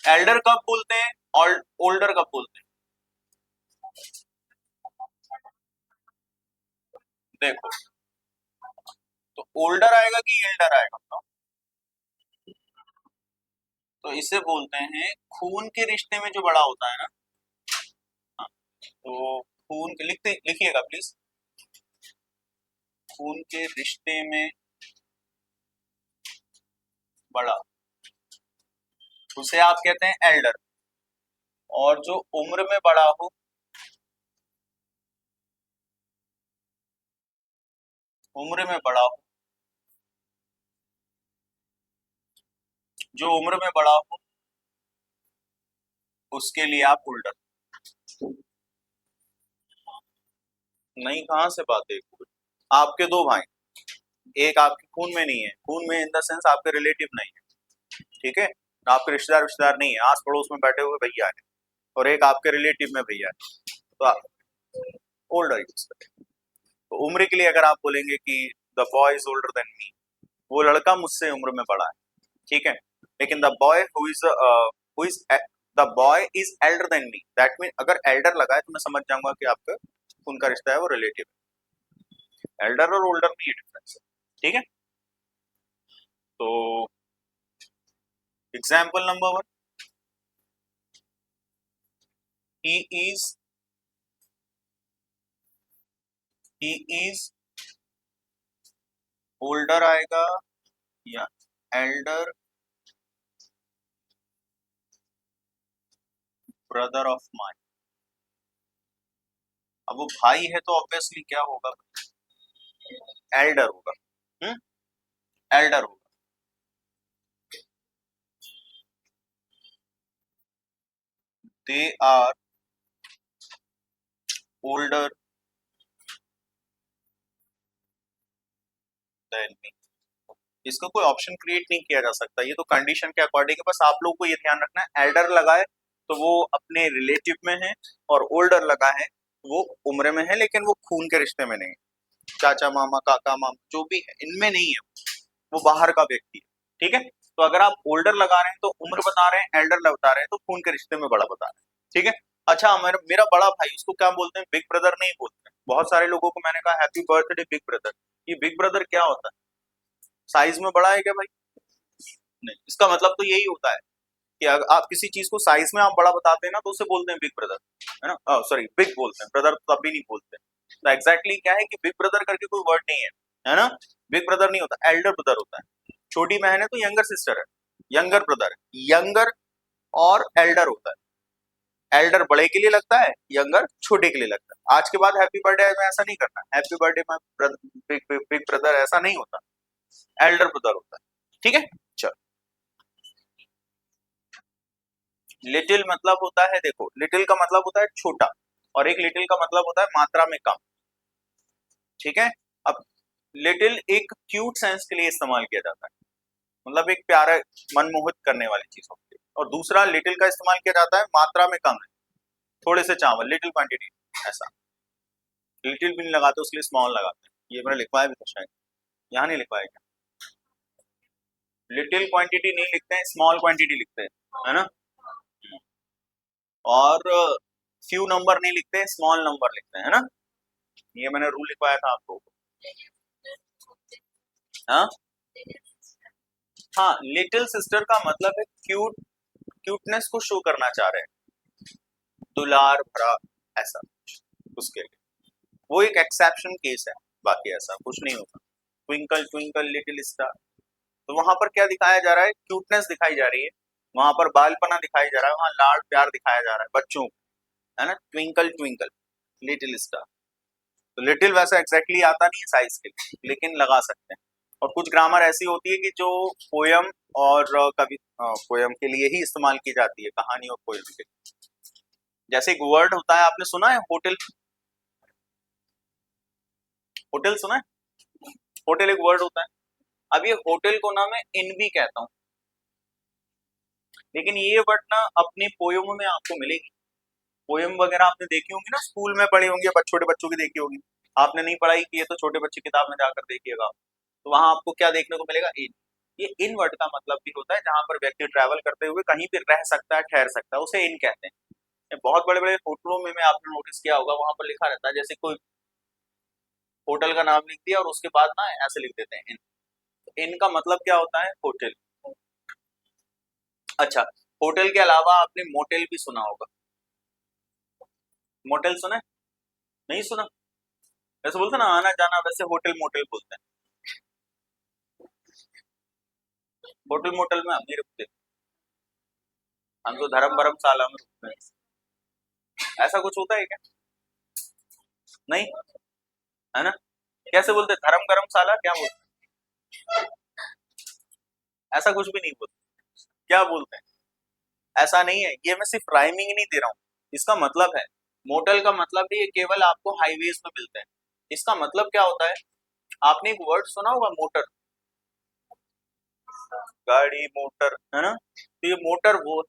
एल्डर कब बोलते हैं और ओल्डर कब बोलते हैं? देखो, तो ओल्डर आएगा कि एल्डर आएगा बताओ? तो इसे बोलते हैं खून के रिश्ते में जो बड़ा होता है ना। हाँ, तो खून के लिखिएगा प्लीज। खून के रिश्ते में बड़ा, उसे आप कहते हैं एल्डर। और जो उम्र में बड़ा हो, उम्र में बड़ा हो, जो उम्र में बड़ा हो उसके लिए आप ओल्डर। नहीं, कहां से बात है? आपके दो भाई, एक आपके खून में नहीं है, खून में इन द सेंस आपके रिलेटिव नहीं है, ठीक है? आपके रिश्तेदार रिश्तेदार नहीं है, आस पड़ोस में बैठे हुए भैया है, और एक आपके रिलेटिव में भैया है, तो आप ओल्डर यूज करें। तो उम्र के लिए अगर आप बोलेंगे कि the boy is older than मी, वो लड़का मुझसे उम्र में बड़ा है, ठीक है? लेकिन the boy is Elder than me, that mean अगर एल्डर लगा है तो मैं समझ जाऊंगा कि आपका उनका रिश्ता है, वो रिलेटिव है। एल्डर और ओल्डर में ये डिफरेंस है, ठीक है? तो example number 1, he is he is older आएगा या एल्डर ब्रदर ऑफ माइन। अब वो भाई है तो ऑब्वियसली क्या होगा, एल्डर होगा। एल्डर होगा। They are older than me. इसका कोई ऑप्शन क्रिएट नहीं किया जा सकता, ये तो कंडीशन के अकॉर्डिंग है। बस आप लोगों को ये ध्यान रखना है, एल्डर लगा है तो वो अपने रिलेटिव में है, और ओल्डर लगा है वो उम्र में है, लेकिन वो खून के रिश्ते में नहीं है। चाचा मामा काका मामा जो भी है इनमें नहीं है, वो बाहर का व्यक्ति है। ठीक है, तो अगर आप ओल्डर लगा रहे हैं तो उम्र बता रहे हैं, एल्डर बता रहे हैं तो खून के रिश्ते में बड़ा बता रहे हैं। ठीक है। अच्छा, मेरा बड़ा भाई, उसको क्या बोलते हैं, बिग ब्रदर नहीं बोलते हैं। बहुत सारे लोगों को मैंने कहा हैप्पी बर्थडे बिग ब्रदर, ये बिग ब्रदर क्या होता है, साइज में बड़ा है क्या भाई? नहीं, इसका मतलब तो यही होता है कि अगर आप किसी चीज को साइज में आप बड़ा बताते हैं ना तो उसे बोलते हैं बिग ब्रदर, है ना। सॉरी, बिग बोलते हैं, ब्रदर तो तब भी नहीं बोलते। तो एग्जैक्टली क्या है कि बिग ब्रदर करके कोई वर्ड नहीं है ना। बिग ब्रदर नहीं होता, एल्डर ब्रदर होता है। छोटी बहन है तो यंगर सिस्टर है, यंगर ब्रदर है। यंगर और एल्डर होता है, एल्डर बड़े के लिए लगता है, यंगर छोटे के लिए लगता है। आज के बाद हैप्पी बर्थडे में ऐसा नहीं करना, हैप्पी बर्थडे में बिग ब्रदर ऐसा नहीं होता, एल्डर ब्रदर होता है। ठीक है, चलो। लिटिल मतलब होता है, देखो लिटिल का मतलब होता है छोटा, और एक लिटिल का मतलब होता है मात्रा में कम। ठीक है। अब लिटिल एक क्यूट सेंस के लिए इस्तेमाल किया जाता है, मतलब एक प्यारा मनमोहित करने वाली चीज होती है। और दूसरा लिटिल का इस्तेमाल किया जाता है मात्रा में कम है, थोड़े से चावल, लिटिल क्वांटिटी, ऐसा। लिटिल भी नहीं लगाते, उसके लिए स्मॉल लगाते हैं। ये मैंने लिखवाया भी था शायद, यहाँ नहीं लिखवाया क्या? लिटिल क्वांटिटी नहीं लिखते हैं, स्मॉल क्वांटिटी लिखते हैं, है ना। और फ्यू नंबर नहीं लिखते हैं, स्मॉल नंबर लिखते हैं, है ना। ये मैंने रूल लिखवाया था आप लोगों को। हाँ हाँ, लिटिल सिस्टर का मतलब है क्यूट, क्यूटनेस को शो करना चाह रहे हैं, दुलार भरा, ऐसा उसके लिए वो एक एक्सेप्शन केस है, बाकी ऐसा कुछ नहीं होता। ट्विंकल ट्विंकल लिटिल स्टार, तो वहां पर क्या दिखाया जा रहा है, क्यूटनेस दिखाई जा रही है, वहां पर बालपना दिखाई जा रहा है, वहां लाड़ प्यार दिखाया जा रहा है बच्चों को, है ना। ट्विंकल ट्विंकल लिटिल स्टार, तो लिटिल वैसा एग्जैक्टली आता नहीं है साइज के लिए, लेकिन लगा सकते हैं। और कुछ ग्रामर ऐसी होती है कि जो पोयम और कवि, पोयम के लिए ही इस्तेमाल की जाती है, कहानी और पोयम के लिए। जैसे एक वर्ड होता है, आपने सुना है होटल, होटल सुना है, होटल एक वर्ड होता है। अब ये होटल को ना मैं इन भी कहता हूँ, लेकिन ये वर्ड ना अपनी पोयम में आपको मिलेगी। पोयम वगैरह आपने देखी होंगी ना, स्कूल में पढ़ी होंगी, छोटे बच्चों की देखी होगी। आपने नहीं पढ़ाई की है तो छोटे बच्चे किताब में जाकर देखिएगा, तो वहां आपको क्या देखने को मिलेगा, इन। ये इन वर्ड का मतलब भी होता है जहां पर व्यक्ति ट्रैवल करते हुए कहीं भी रह सकता है, ठहर सकता है, उसे इन कहते हैं। ये बहुत बड़े बड़े होटलों में आपने नोटिस किया होगा, वहां पर लिखा रहता है, जैसे कोई होटल का नाम लिख दिया और उसके बाद ना ऐसे लिख देते हैं इन। तो इन का मतलब क्या होता है, होटल। अच्छा, होटल के अलावा आपने मोटेल भी सुना होगा, मोटेल सुना है? नहीं सुना? वैसे बोलते हैं ना आना जाना, वैसे होटल मोटेल बोलते हैं। होटल मोटल में हम नहीं रुकते, हम तो धर्म धर्मशाला में रुकते हैं। ऐसा कुछ होता है क्या? नहीं, है ना। कैसे बोलते हैं, धर्म धर्मशाला क्या बोलते हैं? ऐसा कुछ भी नहीं बोलते, क्या बोलते हैं? ऐसा नहीं है, ये मैं सिर्फ राइमिंग नहीं दे रहा हूँ, इसका मतलब है, मोटल का मतलब भी ये केवल आपको हाईवेज में मिलते हैं। इसका मतलब क्या होता है, आपने एक वर्ड सुना होगा मोटर, गाड़ी मोटर, है ना। तो ये मोटर, वो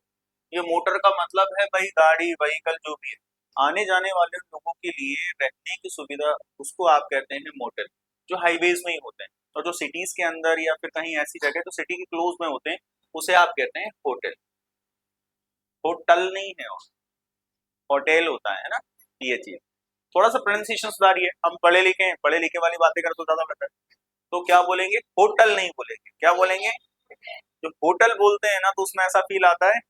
ये मोटर का मतलब है भाई गाड़ी, व्हीकल जो भी है, आने जाने वाले लोगों के लिए रहने की सुविधा, उसको आप कहते हैं मोटर, जो हाईवेज में ही होते हैं। और जो सिटीज के अंदर या फिर कहीं ऐसी जगह जो सिटी के क्लोज में होते हैं, उसे आप कहते हैं होटल। होटल नहीं है, होटल होता है ना, ये चीज। थोड़ा सा प्रोनाउंसिएशन सुधारिए, हम पढ़े लिखे हैं, पढ़े लिखे वाली बातें करें तो ज्यादा बेटर। तो क्या बोलेंगे, होटल नहीं बोलेंगे, क्या बोलेंगे? जो होटल बोलते हैं ना, तो उसमें ऐसा फील आता है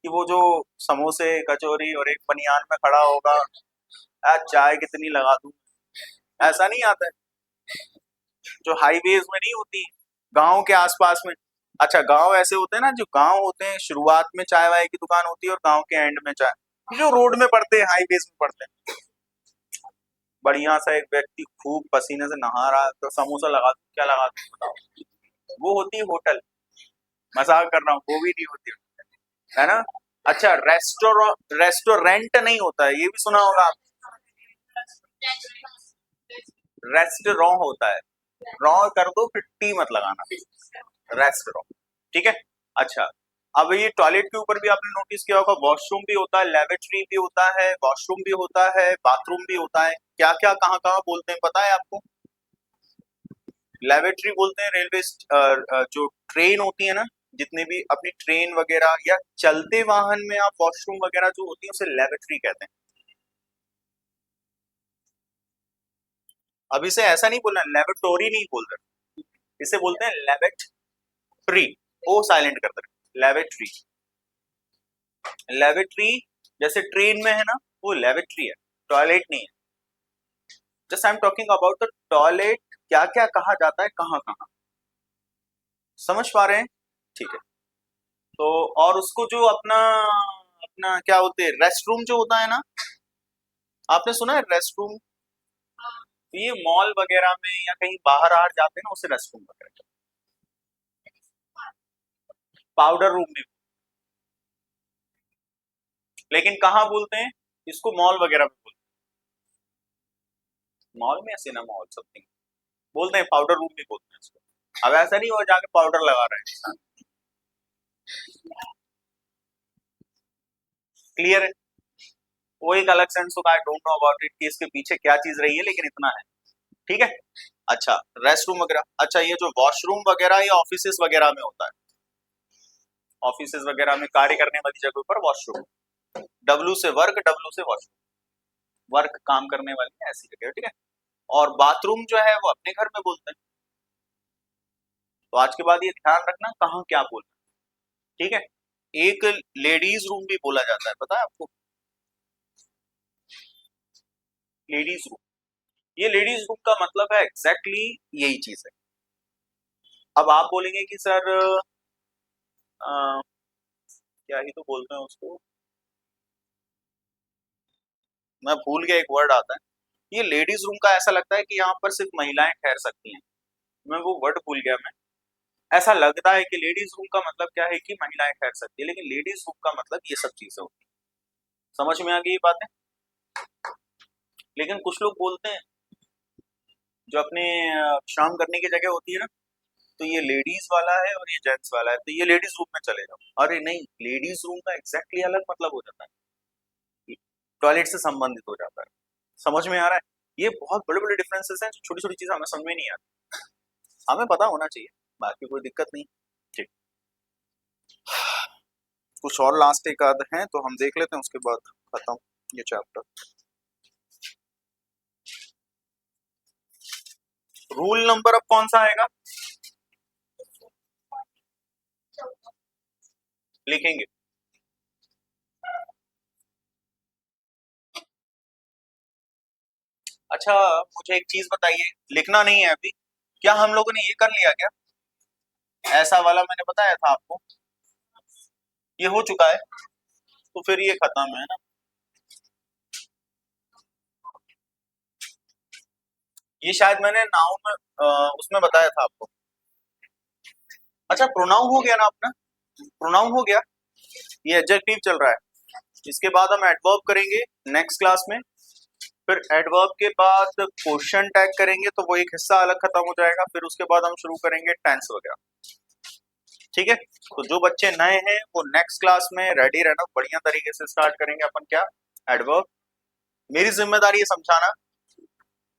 कि वो जो समोसे कचौरी और एक बनियान में खड़ा होगा, चाय कितनी लगा दूं, ऐसा नहीं आता है, जो हाईवेज में नहीं होती, गांव के आसपास में। अच्छा, गांव ऐसे होते हैं ना, जो गांव होते हैं शुरुआत में चाय वाय की दुकान होती है और गांव के एंड में चाय, जो रोड में पड़ते हैं, हाईवेज में पड़ते हैं। बढ़िया सा एक व्यक्ति खूब पसीने से नहा रहा है, तो समोसा लगा दूं, क्या लगा दूं बताओ? वो होती है होटल। मजाक कर रहा हूँ, वो भी नहीं होती है ना। अच्छा, रेस्टोरेंट नहीं होता है, ये भी सुना होगा आप। रेस्टोरेंट होता है, रॉ कर दो फिर टी मत लगाना, रेस्टोरेंट। ठीक है। अच्छा, अब ये टॉयलेट के ऊपर भी आपने नोटिस किया होगा, वॉशरूम भी होता है, लेवेटरी भी होता है, वॉशरूम भी होता है, बाथरूम भी होता है। क्या क्या कहाँ कहाँ बोलते हैं पता है आपको? लेवेटरी बोलते हैं रेलवे जो ट्रेन होती है ना, जितने भी अपनी ट्रेन वगैरह या चलते वाहन में आप वॉशरूम वगैरह जो होती है उसे लेवेटरी कहते हैं। अब इसे ऐसा नहीं बोलना, लेवेटोरी नहीं बोल रहे, इसे बोलते हैं लेवेटरी। ओ साइलेंट कर दे, लेवेटरी। लेवेटरी जैसे ट्रेन में है ना, वो लेवेटरी है, टॉयलेट नहीं है। Just I am talking about the toilet, क्या क्या कहा जाता है कहाँ कहाँ, समझ पा रहे हैं? ठीक है। तो और उसको जो अपना अपना क्या बोलते हैं, रेस्ट रूम जो होता है ना, आपने सुना है रेस्ट रूम? ये मॉल वगैरह में या कहीं बाहर आर जाते हैं ना, उसे रेस्ट रूम वगैरह। पाउडर रूम भी, लेकिन कहाँ बोलते हैं इसको? मॉल वगैरह में बोलते हैं, मॉल में, सिनेमा मॉल समथिंग बोलते हैं, पाउडर रूम भी बोलते हैं इसको। अब ऐसा नहीं हो जाके पाउडर लगा रहे हैं इंसान। क्लियर है? वो एक अलग सेंस होगा, I don't know about it कि इसके पीछे क्या चीज रही है, लेकिन इतना है। ठीक है। अच्छा, रेस्ट रूम वगैरह। अच्छा, ये जो वॉशरूम वगैरह ये ऑफिसेस वगैरह में होता है, ऑफिसेस वगैरह में कार्य करने वाली जगह पर वॉशरूम। डब्ल्यू से वर्क, डब्ल्यू से वॉशरूम, वर्क काम करने वाली ऐसी जगह। ठीक है। और बाथरूम जो है वो अपने घर में बोलते हैं। तो आज के बाद ये ध्यान रखना कहाँ क्या बोलना। ठीक है। एक लेडीज रूम भी बोला जाता है, पता है आपको? लेडीज रूम, ये लेडीज रूम का मतलब है एग्जैक्टली यही चीज है। अब आप बोलेंगे कि सर क्या ही तो बोलते हैं उसको, मैं भूल गया, एक वर्ड आता है। ये लेडीज रूम का ऐसा लगता है कि यहाँ पर सिर्फ महिलाएं ठहर सकती हैं, मैं वो वर्ड भूल गया मैं। ऐसा लगता है कि लेडीज रूम का मतलब क्या है कि महिलाएं ठहर सकती है, लेकिन लेडीज रूम का मतलब ये सब चीजें होती हैं। समझ में आ गई ये बातें? लेकिन कुछ लोग बोलते हैं, जो अपने श्रम करने की जगह होती है ना, तो ये लेडीज वाला है और ये जेंट्स वाला है, तो ये लेडीज रूम में चले जाओ। अरे नहीं, लेडीज रूम का एग्जैक्टली अलग मतलब हो जाता है, टॉयलेट से संबंधित हो जाता है। समझ में आ रहा है? ये बहुत बड़े बड़े डिफरेंसेस हैं, छोटी छोटी चीजें हमें समझ में नहीं आती, हमें पता होना चाहिए, बाकी कोई दिक्कत नहीं। ठीक, कुछ और लास्ट एक आध हैं तो हम देख लेते हैं, उसके बाद खत्म ये चैप्टर। रूल नंबर अब कौन सा आएगा, लिखेंगे? अच्छा, मुझे एक चीज बताइए, लिखना नहीं है अभी, क्या हम लोगों ने ये कर लिया क्या? ऐसा वाला मैंने बताया था आपको, ये हो चुका है, तो फिर ये खत्म है ना। ये शायद मैंने नाउन में उसमें बताया था आपको। अच्छा, प्रोनाउन हो गया ना अपना, प्रोनाउन हो गया, ये एडजेक्टिव चल रहा है। इसके बाद हम एडवर्ब करेंगे नेक्स्ट क्लास में, फिर एडवर्ब के बाद क्वेश्चन टैग करेंगे, तो वो एक हिस्सा अलग खत्म हो जाएगा, फिर उसके बाद हम शुरू करेंगे टेंस वगैरह। ठीक है। तो जो बच्चे नए हैं वो नेक्स्ट क्लास में रेडी रहना, बढ़िया तरीके से स्टार्ट करेंगे अपन क्या, एडवर्ब। मेरी जिम्मेदारी है समझाना,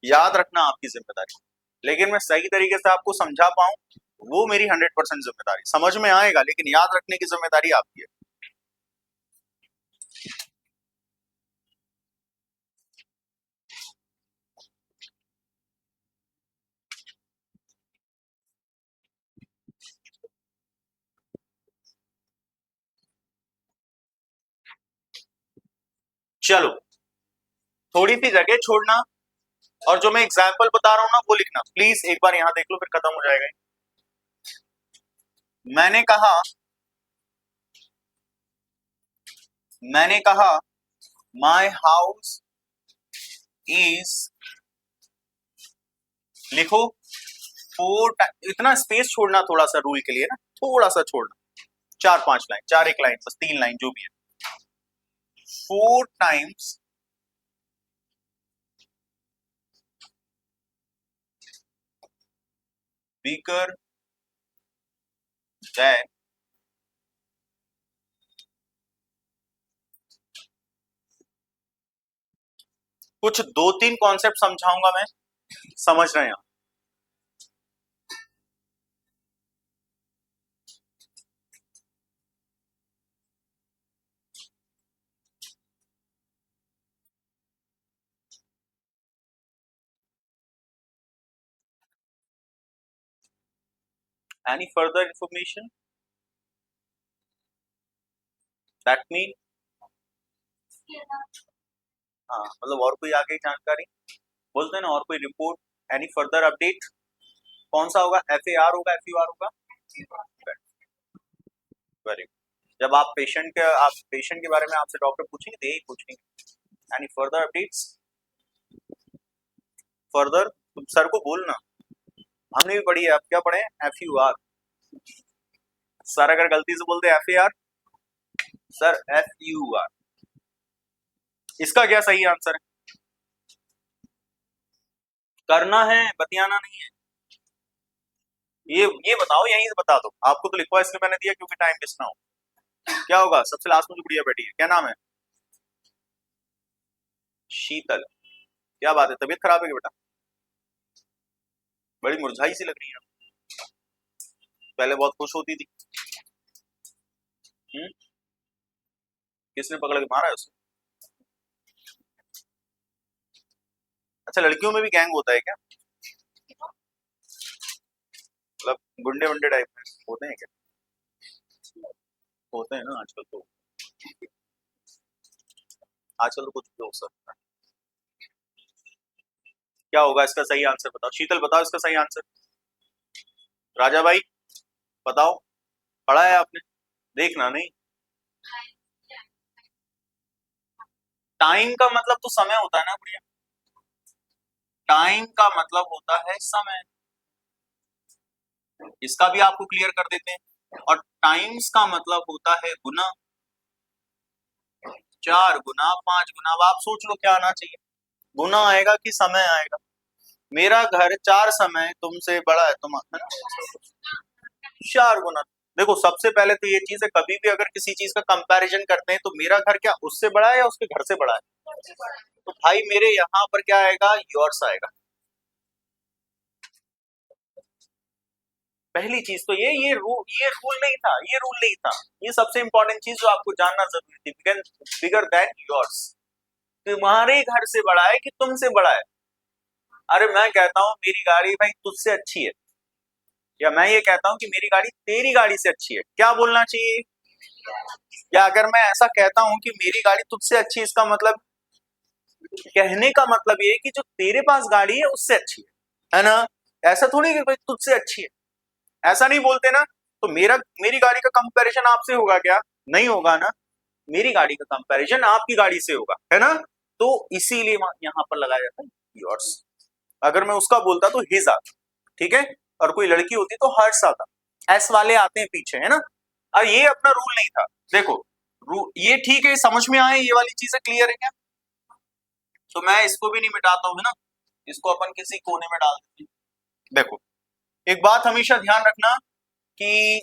याद रखना आपकी जिम्मेदारी, लेकिन मैं सही तरीके से आपको समझा पाऊं वो मेरी 100% जिम्मेदारी। समझ में आएगा लेकिन याद रखने की जिम्मेदारी आपकी है। चलो, थोड़ी सी जगह छोड़ना, और जो मैं एग्जाम्पल बता रहा हूं ना वो लिखना प्लीज, एक बार यहां देख लो फिर खत्म हो जाएगा। मैंने कहा माई हाउस इज, लिखो इतना स्पेस छोड़ना थोड़ा सा रूल के लिए ना, थोड़ा सा छोड़ना, 4-5 लाइन, 4 एक लाइन बस, 3 लाइन जो भी है। 4 टाइम्स बिगर देन कुछ 2-3 कॉन्सेप्ट समझाऊंगा मैं, समझ रहे हैं आप? Any further information that mean, हाँ मतलब और कोई आगे जानकारी बोलते हैं ना, और कोई रिपोर्ट, एनी फर्दर अपडेट, कौन सा होगा? FAR होगा, FUR होगा? Very good. जब आप पेशेंट के बारे में आपसे डॉक्टर पूछेंगे तो यही पूछेंगे, एनी फर्दर अपडेट्स। फर्दर तुम सर को बोलना, हमने भी पढ़ी है, आप क्या पढ़े? FUR। सर अगर गलती से बोलते FAR, सर FUR, इसका क्या सही आंसर है? करना है, बतियाना नहीं है। ये बताओ, यहीं से बता दो, आपको तो लिखवा इसलिए मैंने दिया क्योंकि टाइम वेस्ट ना हो। क्या होगा? सबसे लास्ट में जो गुड़िया बैठी है, क्या नाम है? शीतल। क्या बात है, तबीयत खराब है क्या बेटा? बड़ी मुरझाई सी लग रही है, पहले बहुत खुश होती थी। हम्म? किसने पकड़ के मारा है उसे? अच्छा, लड़कियों में भी गैंग होता है क्या? मतलब गुंडे वुंडे टाइप में होते हैं क्या? होते हैं ना आजकल तो, आजकल तो कुछ भी हो सकता है। क्या होगा इसका सही आंसर? बताओ शीतल, बताओ इसका सही आंसर। राजा भाई बताओ, पढ़ा है आपने? देखना नहीं, टाइम का मतलब तो समय होता है ना बढ़िया, टाइम का मतलब होता है समय, इसका भी आपको क्लियर कर देते हैं। और टाइम्स का मतलब होता है गुना, 4 गुना 5 गुना। अब आप सोच लो क्या आना चाहिए, गुना आएगा कि समय आएगा? मेरा घर 4 समय तुमसे बड़ा है, तुम है ना, 4 गुना। देखो सबसे पहले तो ये चीज है, कभी भी अगर किसी चीज का कंपैरिजन करते हैं तो मेरा घर क्या उससे बड़ा है या उसके घर से बड़ा है? तो भाई मेरे यहाँ पर क्या आएगा? योर्स आएगा। पहली चीज तो ये रूल नहीं था, ये रूल नहीं था। ये सबसे इंपॉर्टेंट चीज जो आपको जानना जरूरी थी, बिगर देन योर्स, तुम्हारे घर से बड़ा है कि तुमसे बड़ा है? अरे मैं कहता हूँ मेरी गाड़ी भाई तुझसे अच्छी है, या मैं ये कहता हूँ कि मेरी गाड़ी तेरी गाड़ी से अच्छी है, क्या बोलना चाहिए? या अगर मैं ऐसा कहता हूँ कि मेरी गाड़ी तुझसे अच्छी है, इसका मतलब, कहने का मतलब ये है कि जो तेरे पास गाड़ी है उससे अच्छी है ना? ऐसा थोड़ी कि भाई तुझसे अच्छी है, ऐसा नहीं बोलते ना। तो मेरी गाड़ी का कंपैरिजन आपसे होगा क्या? नहीं होगा ना। मेरी गाड़ी का कंपैरिजन आपकी गाड़ी से होगा, है ना? तो इसीलिए यहाँ पर लगाया जाता है योर्स। अगर मैं उसका बोलता तो हिज आता, ठीक है? और कोई लड़की होती तो हर्ष आता, एस वाले आते हैं पीछे, है ना? और ये अपना रूल नहीं था। देखो ये ठीक है, समझ में आए, ये वाली चीजें क्लियर है क्या? तो मैं इसको भी नहीं मिटाता हूँ, है ना, इसको अपन किसी कोने में डाल देते हैं। देखो एक बात हमेशा ध्यान रखना कि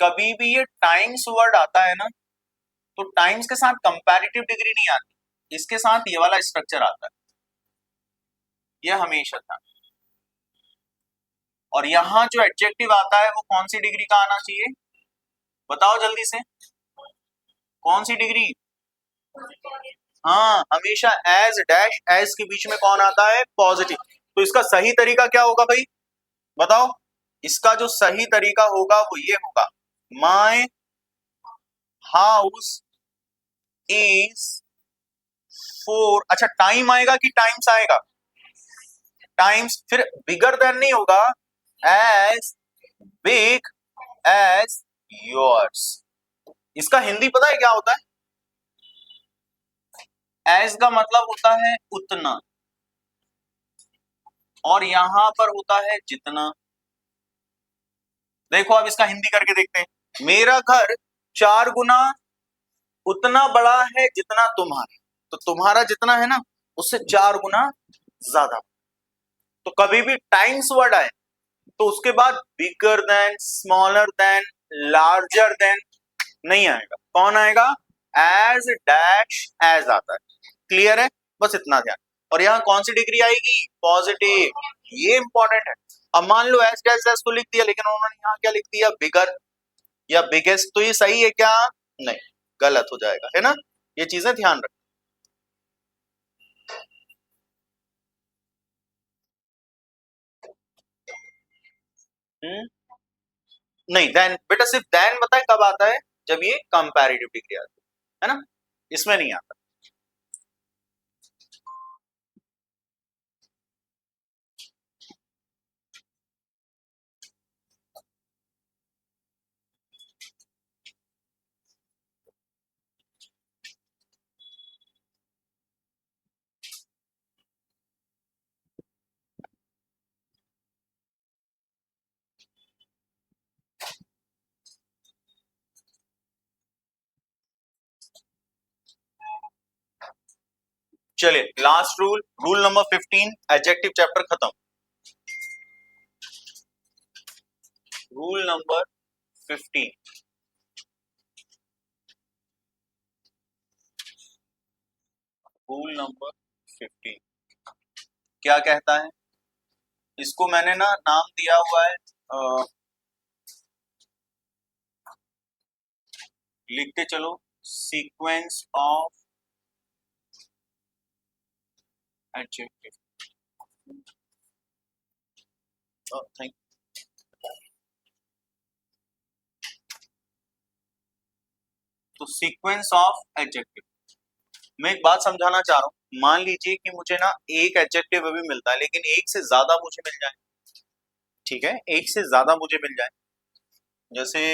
कभी भी ये टाइम्स वर्ड आता है ना, तो टाइम्स के साथ कंपैरेटिव डिग्री नहीं आती, इसके साथ ये वाला स्ट्रक्चर आता है, ये हमेशा था। और यहाँ जो एडजेक्टिव आता है वो कौन सी डिग्री का आना चाहिए? बताओ जल्दी से, कौन सी डिग्री? हाँ, हमेशा एज डैश एज के बीच में कौन आता है? पॉजिटिव। तो इसका सही तरीका क्या होगा भाई, बताओ? इसका जो सही तरीका होगा वो ये होगा, माई हाउस इज 4। अच्छा टाइम आएगा कि टाइम्स आएगा? टाइम्स, फिर बिगर देन नहीं होगा, एज बिग एज योर्स। इसका हिंदी पता है क्या होता है? एज का मतलब होता है उतना, और यहां पर होता है जितना। देखो अब इसका हिंदी करके देखते हैं। मेरा घर 4 गुना उतना बड़ा है जितना तुम्हारा, तो तुम्हारा जितना है ना उससे 4 गुना ज्यादा। तो कभी भी टाइम्स वर्ड आए तो उसके बाद bigger than, smaller than, larger than नहीं आएगा। कौन आएगा? एज डैश एज आता है। क्लियर है? बस इतना ध्यान। और यहाँ कौन सी डिग्री आएगी? पॉजिटिव। ये इंपॉर्टेंट है। अब मान लो एज डैश एज तो लिख दिया, लेकिन उन्होंने यहाँ क्या लिख दिया? बिगर या बिगेस्ट। तो ये सही है क्या? नहीं, गलत हो जाएगा, है ना? ये चीजें ध्यान रख। नहीं, देन बेटा सिर्फ देन बताए कब आता है? जब ये कंपैरेटिव डिग्री आती है ना? इसमें नहीं आता। चलिए last rule, rule number 15, adjective chapter खत्म। रूल नंबर 15, रूल नंबर 15 क्या कहता है? इसको मैंने ना नाम दिया हुआ है, लिखते चलो, सीक्वेंस ऑफ एडजेक्टिव। थैंक। तो सीक्वेंस ऑफ एडजेक्टिव, मैं एक बात समझाना चाह रहा हूं। मान लीजिए कि मुझे ना एक एडजेक्टिव अभी मिलता है, लेकिन एक से ज्यादा मुझे मिल जाए। ठीक है, एक से ज्यादा मुझे मिल जाए। जैसे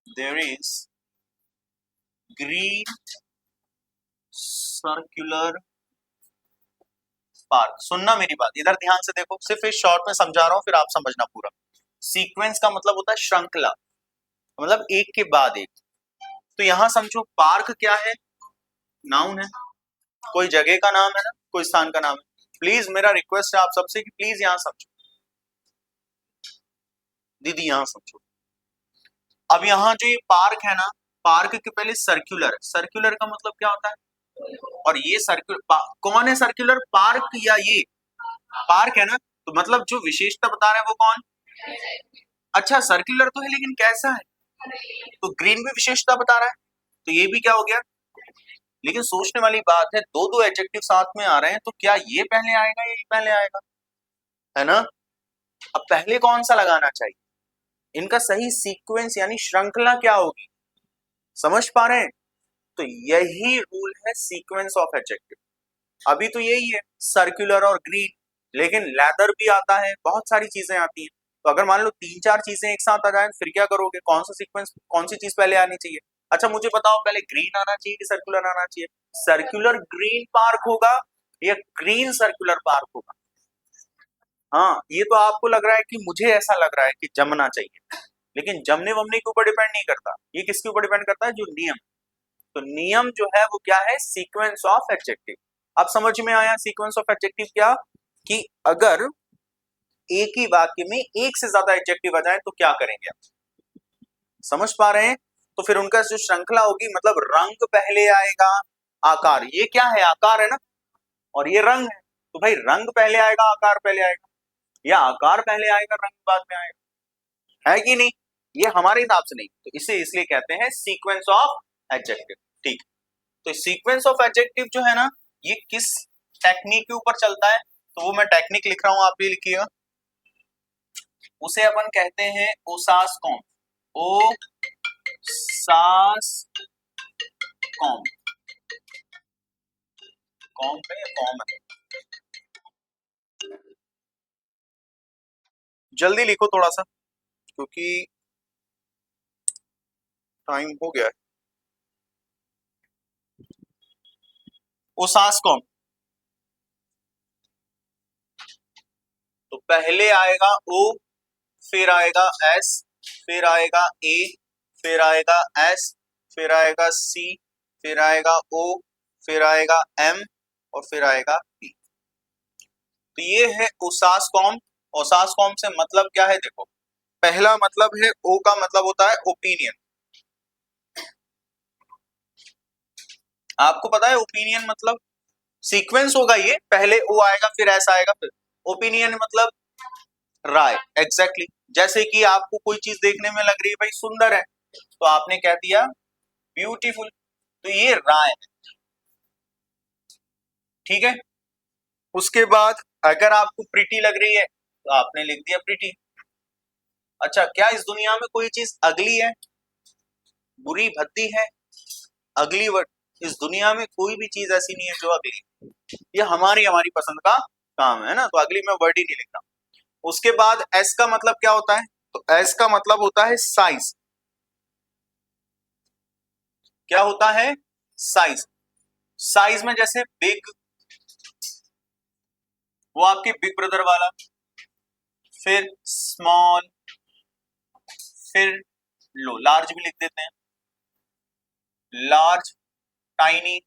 there is green circular park. सुनना मेरी बात, इधर ध्यान से देखो, सिर्फ इस शॉर्ट में समझा रहा हूं, फिर आप समझना पूरा। सीक्वेंस का मतलब होता है श्रृंखला, मतलब एक के बाद एक। तो यहां समझो पार्क क्या है? नाउन है, कोई जगह का नाम है ना, कोई स्थान का नाम है। प्लीज मेरा रिक्वेस्ट है आप सबसे कि प्लीज यहां समझो, दीदी यहां समझो। अब यहाँ जो ये पार्क है ना, पार्क के पहले सर्कुलर है। सर्कुलर का मतलब क्या होता है? और ये सर्कुलर कौन है? सर्कुलर पार्क या ये पार्क है ना? तो मतलब जो विशेषता बता रहे हैं वो कौन? अच्छा सर्कुलर तो है, लेकिन कैसा है? तो ग्रीन भी विशेषता बता रहा है, तो ये भी क्या हो गया? लेकिन सोचने वाली बात है, दो दो एडजेक्टिव साथ में आ रहे हैं, तो क्या ये पहले आएगा या ये पहले आएगा? है ना? अब पहले कौन सा लगाना चाहिए? इनका सही सीक्वेंस यानी श्रृंखला क्या होगी? समझ पा रहे हैं? तो यही रूल है सीक्वेंस ऑफ एडजेक्टिव। अभी तो यही है सर्कुलर और ग्रीन, लेकिन लेदर भी आता है, बहुत सारी चीजें आती हैं। तो अगर मान लो 3-4 चीजें एक साथ आ जाए फिर क्या करोगे? कौन सा सीक्वेंस, कौन सी चीज पहले आनी चाहिए? अच्छा मुझे बताओ, पहले ग्रीन आना चाहिए कि सर्कुलर आना चाहिए? सर्कुलर ग्रीन पार्क होगा या ग्रीन सर्कुलर पार्क होगा? हाँ, ये तो आपको लग रहा है कि मुझे ऐसा लग रहा है कि जमना चाहिए, लेकिन जमने वमने के ऊपर डिपेंड नहीं करता। ये किसके ऊपर डिपेंड करता है? जो नियम। तो नियम जो है वो क्या है? Sequence of adjective. अब समझ में आया सीक्वेंस ऑफ एडजेक्टिव क्या? कि अगर एक ही वाक्य में एक से ज्यादा एडजेक्टिव आ जाए तो क्या करेंगे आप? समझ पा रहे हैं? तो फिर उनका जो श्रृंखला होगी, मतलब रंग पहले आएगा, आकार। ये क्या है? आकार है ना, और ये रंग है। तो भाई रंग पहले आएगा आकार पहले आएगा, या आकार पहले आएगा रंग बाद में आएगा? है कि नहीं? ये हमारे हिसाब से नहीं, तो इसे इसलिए कहते हैं सीक्वेंस ऑफ एडजेक्टिव। ठीक। तो सीक्वेंस ऑफ एडजेक्टिव जो है ना, ये किस टेक्निक के ऊपर चलता है? तो वो मैं टेक्निक लिख रहा हूं, आप भी लिखिएगा। उसे अपन कहते हैं ओसास कॉम। ओ सास कॉम। कॉम है या कॉम है? जल्दी लिखो थोड़ा सा, क्योंकि टाइम हो गया है। ओसास्कॉम, तो पहले आएगा ओ, फिर आएगा एस, फिर आएगा ए, फिर आएगा एस, फिर आएगा सी, फिर आएगा ओ, फिर आएगा एम, और फिर आएगा पी। तो ये है ओसास्कॉम। ओसास्कॉम से मतलब क्या है देखो, पहला मतलब है ओ का मतलब होता है ओपिनियन। आपको पता है ओपिनियन मतलब सीक्वेंस होगा, ये पहले ओ आएगा फिर एस आएगा फिर ओपिनियन मतलब राय। एग्जैक्टली जैसे कि आपको कोई चीज देखने में लग रही है भाई सुंदर है, तो आपने कह दिया ब्यूटीफुल, तो ये राय है, ठीक है। उसके बाद अगर आपको प्रिटी लग रही है तो आपने लिख दिया प्रिटी। अच्छा, क्या इस दुनिया में कोई चीज अगली है, बुरी भद्दी है? अगली वर्ड, इस दुनिया में कोई भी चीज ऐसी नहीं है जो अगली, ये हमारी हमारी पसंद का काम है ना, तो अगली में वर्ड ही नहीं लिख रहा। उसके बाद एस का मतलब क्या होता है, तो एस का मतलब होता है साइज। क्या होता है? साइज। साइज में जैसे बिग, वो आपके बिग ब्रदर वाला, फिर स्मॉल, फिर लो, लार्ज भी लिख देते हैं, लार्ज, टाइनी,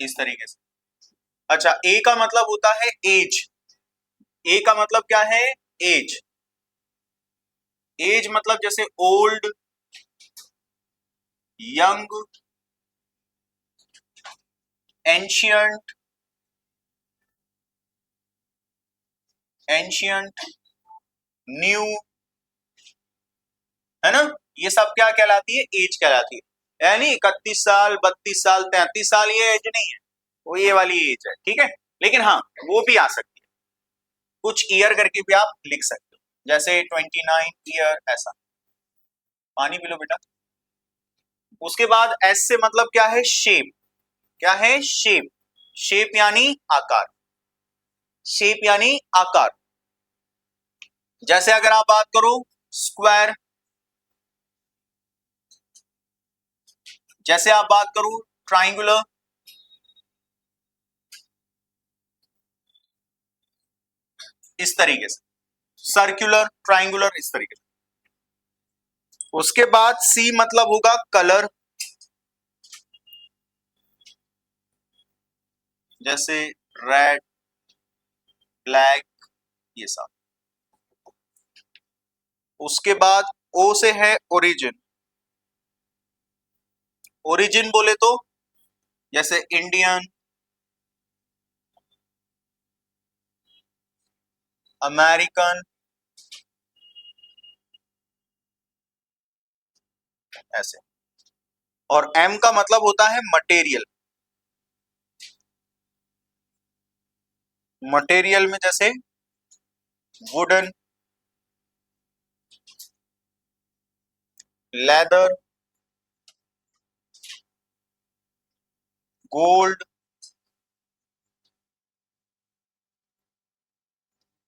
इस तरीके से। अच्छा, ए का मतलब होता है एज। ए का मतलब क्या है? एज। एज मतलब जैसे old, young, ancient, ancient, new, है ना, ये सब क्या कहलाती है? एज कहलाती है। यानी 31 साल, 32 साल, 33 साल ये एज नहीं है, वो ये वाली एज है, ठीक है। लेकिन हाँ, वो भी आ सकती है, कुछ ईयर करके भी आप लिख सकते हो, जैसे 29 ईयर, ऐसा। पानी पी लो बेटा। उसके बाद एस से मतलब क्या है? शेप। क्या है? शेप। शेप यानी आकार, शेप यानी आकार। जैसे अगर आप बात करो स्क्वायर, जैसे आप बात करो ट्राइंगुलर, इस तरीके से, सर्कुलर, ट्राइंगुलर, इस तरीके से। उसके बाद सी मतलब होगा कलर, जैसे रेड, ब्लैक, ये सब। उसके बाद ओ से है ओरिजिन। ओरिजिन बोले तो जैसे इंडियन, अमेरिकन, ऐसे। और एम का मतलब होता है मटेरियल। मटेरियल में जैसे wooden, leather, gold,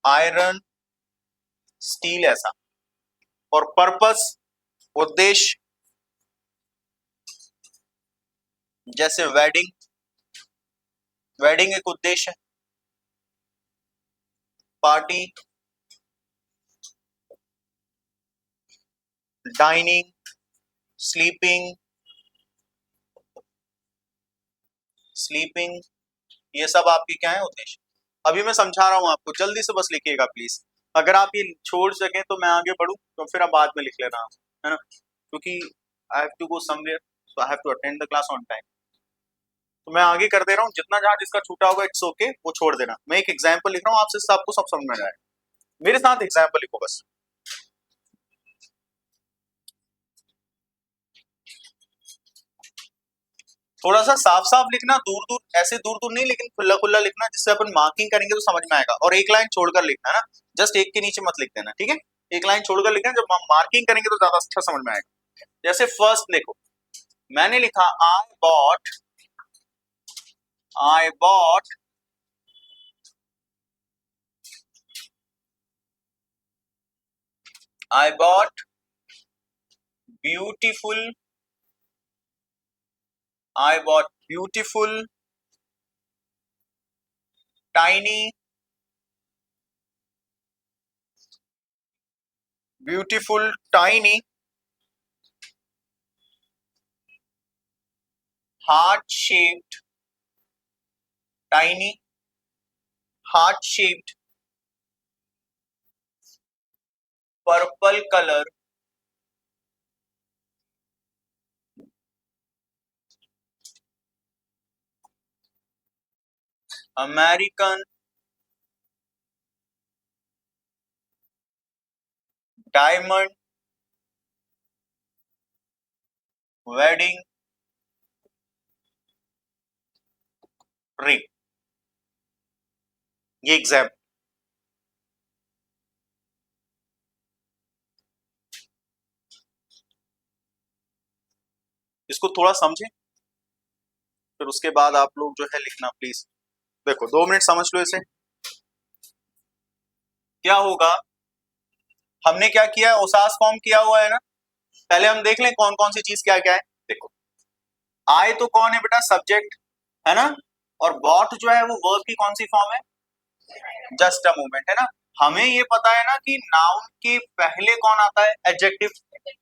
iron, steel, ऐसा। और पर्पस, उद्देश्य, जैसे वेडिंग, वेडिंग एक उद्देश्य है। पार्टी, डाइनिंग, स्लीपिंग, स्लीपिंग, ये सब आपके क्या है? उद्देश्य। अभी मैं समझा रहा हूं आपको, जल्दी से बस लिखिएगा प्लीज। अगर आप ये छोड़ सके तो मैं आगे बढ़ूं, तो फिर आप बाद में लिख लेना, है ना, क्योंकि I have to go somewhere, so I have to attend the class on time. तो मैं आगे कर दे रहा हूँ, जितना जहां जिसका छूटा होगा इट्स ओके, वो छोड़ देना। मैं एक एग्जाम्पल लिख रहा हूँ, आपसे सबको सब समझ में आए, मेरे साथ एग्जाम्पल लिखो बस। थोड़ा सा साफ साफ लिखना, दूर दूर, ऐसे दूर दूर नहीं, लेकिन खुला खुला लिखना, जिससे अपन मार्किंग करेंगे तो समझ में आएगा। और एक लाइन छोड़कर लिखना है ना, जस्ट एक के नीचे मत लिख देना, ठीक है। एक लाइन छोड़कर लिखना, जब मार्किंग करेंगे तो ज्यादा अच्छा समझ में आएगा। जैसे फर्स्ट देखो, मैंने लिखा I bought I bought beautiful tiny heart-shaped purple color American diamond wedding ring. ये एग्जाम, इसको थोड़ा समझें, फिर उसके बाद आप लोग जो है लिखना प्लीज। देखो 2 मिनट समझ लो इसे। क्या होगा, हमने क्या किया है, ओसास फॉर्म किया हुआ है ना। पहले हम देख लें कौन कौन सी चीज क्या क्या है। देखो आई तो कौन है बेटा, सब्जेक्ट है ना, और बॉट जो है वो वर्ब की कौन सी फॉर्म है, जस्ट अ मोमेंट है ना। हमें ये पता है ना कि नाउन के पहले कौन आता है, एडजेक्टिव।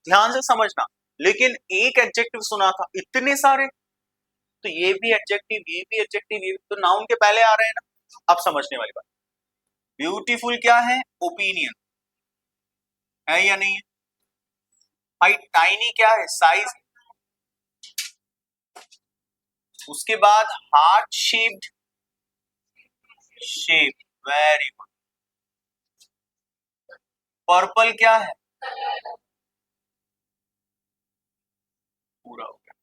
ध्यान से समझना, लेकिन एक एडजेक्टिव सुना था, इतने सारे, तो ये भी एडजेक्टिव, ये भी एडजेक्टिव, ये भी, तो नाउन के पहले आ रहे हैं ना। अब समझने वाली बात, ब्यूटीफुल क्या है, ओपिनियन है या नहीं है भाई। टाइनी क्या है, साइज। उसके बाद heart shaped, shape, very good. Purple क्या है, पूरा हो गया।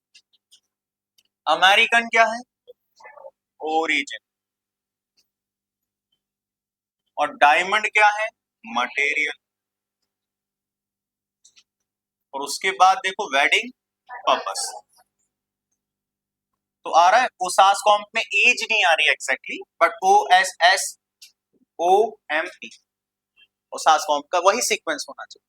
अमेरिकन क्या है, ओरिजिन। और डायमंड क्या है, मटेरियल। और उसके बाद देखो वेडिंग पर्पस। तो आ रहा है ओसास कॉम्प में एज नहीं आ रही एग्जैक्टली, बट OSSOMP ओसास कॉम्प का वही सीक्वेंस होना चाहिए।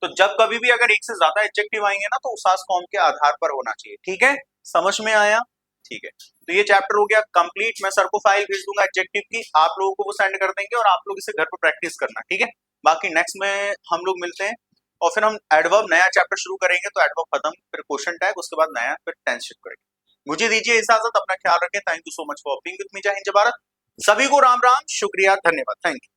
तो जब कभी भी अगर एक से ज्यादा एडजेक्टिव आएंगे ना, तो ओसास कॉम्प के आधार पर होना चाहिए। ठीक है, समझ में आया। ठीक है, तो ये चैप्टर हो गया कंप्लीट। मैं सर को फाइल भेज दूंगा एडजेक्टिव की, आप लोगों को वो सेंड कर देंगे और आप लोग इसे घर पर प्रैक्टिस करना। ठीक है, बाकी नेक्स्ट में हम लोग मिलते हैं और फिर हम एडवर्ब नया चैप्टर शुरू करेंगे। तो एडवर्ब खत्म, फिर क्वेश्चन टैग, उसके बाद नया, फिर टेंस शिफ्ट करेंगे। मुझे दीजिए इजाजत, अपना ख्याल रखें। Thank you so much for being with me. जय हिंद, जय भारत। सभी को राम राम, शुक्रिया, धन्यवाद, थैंक यू।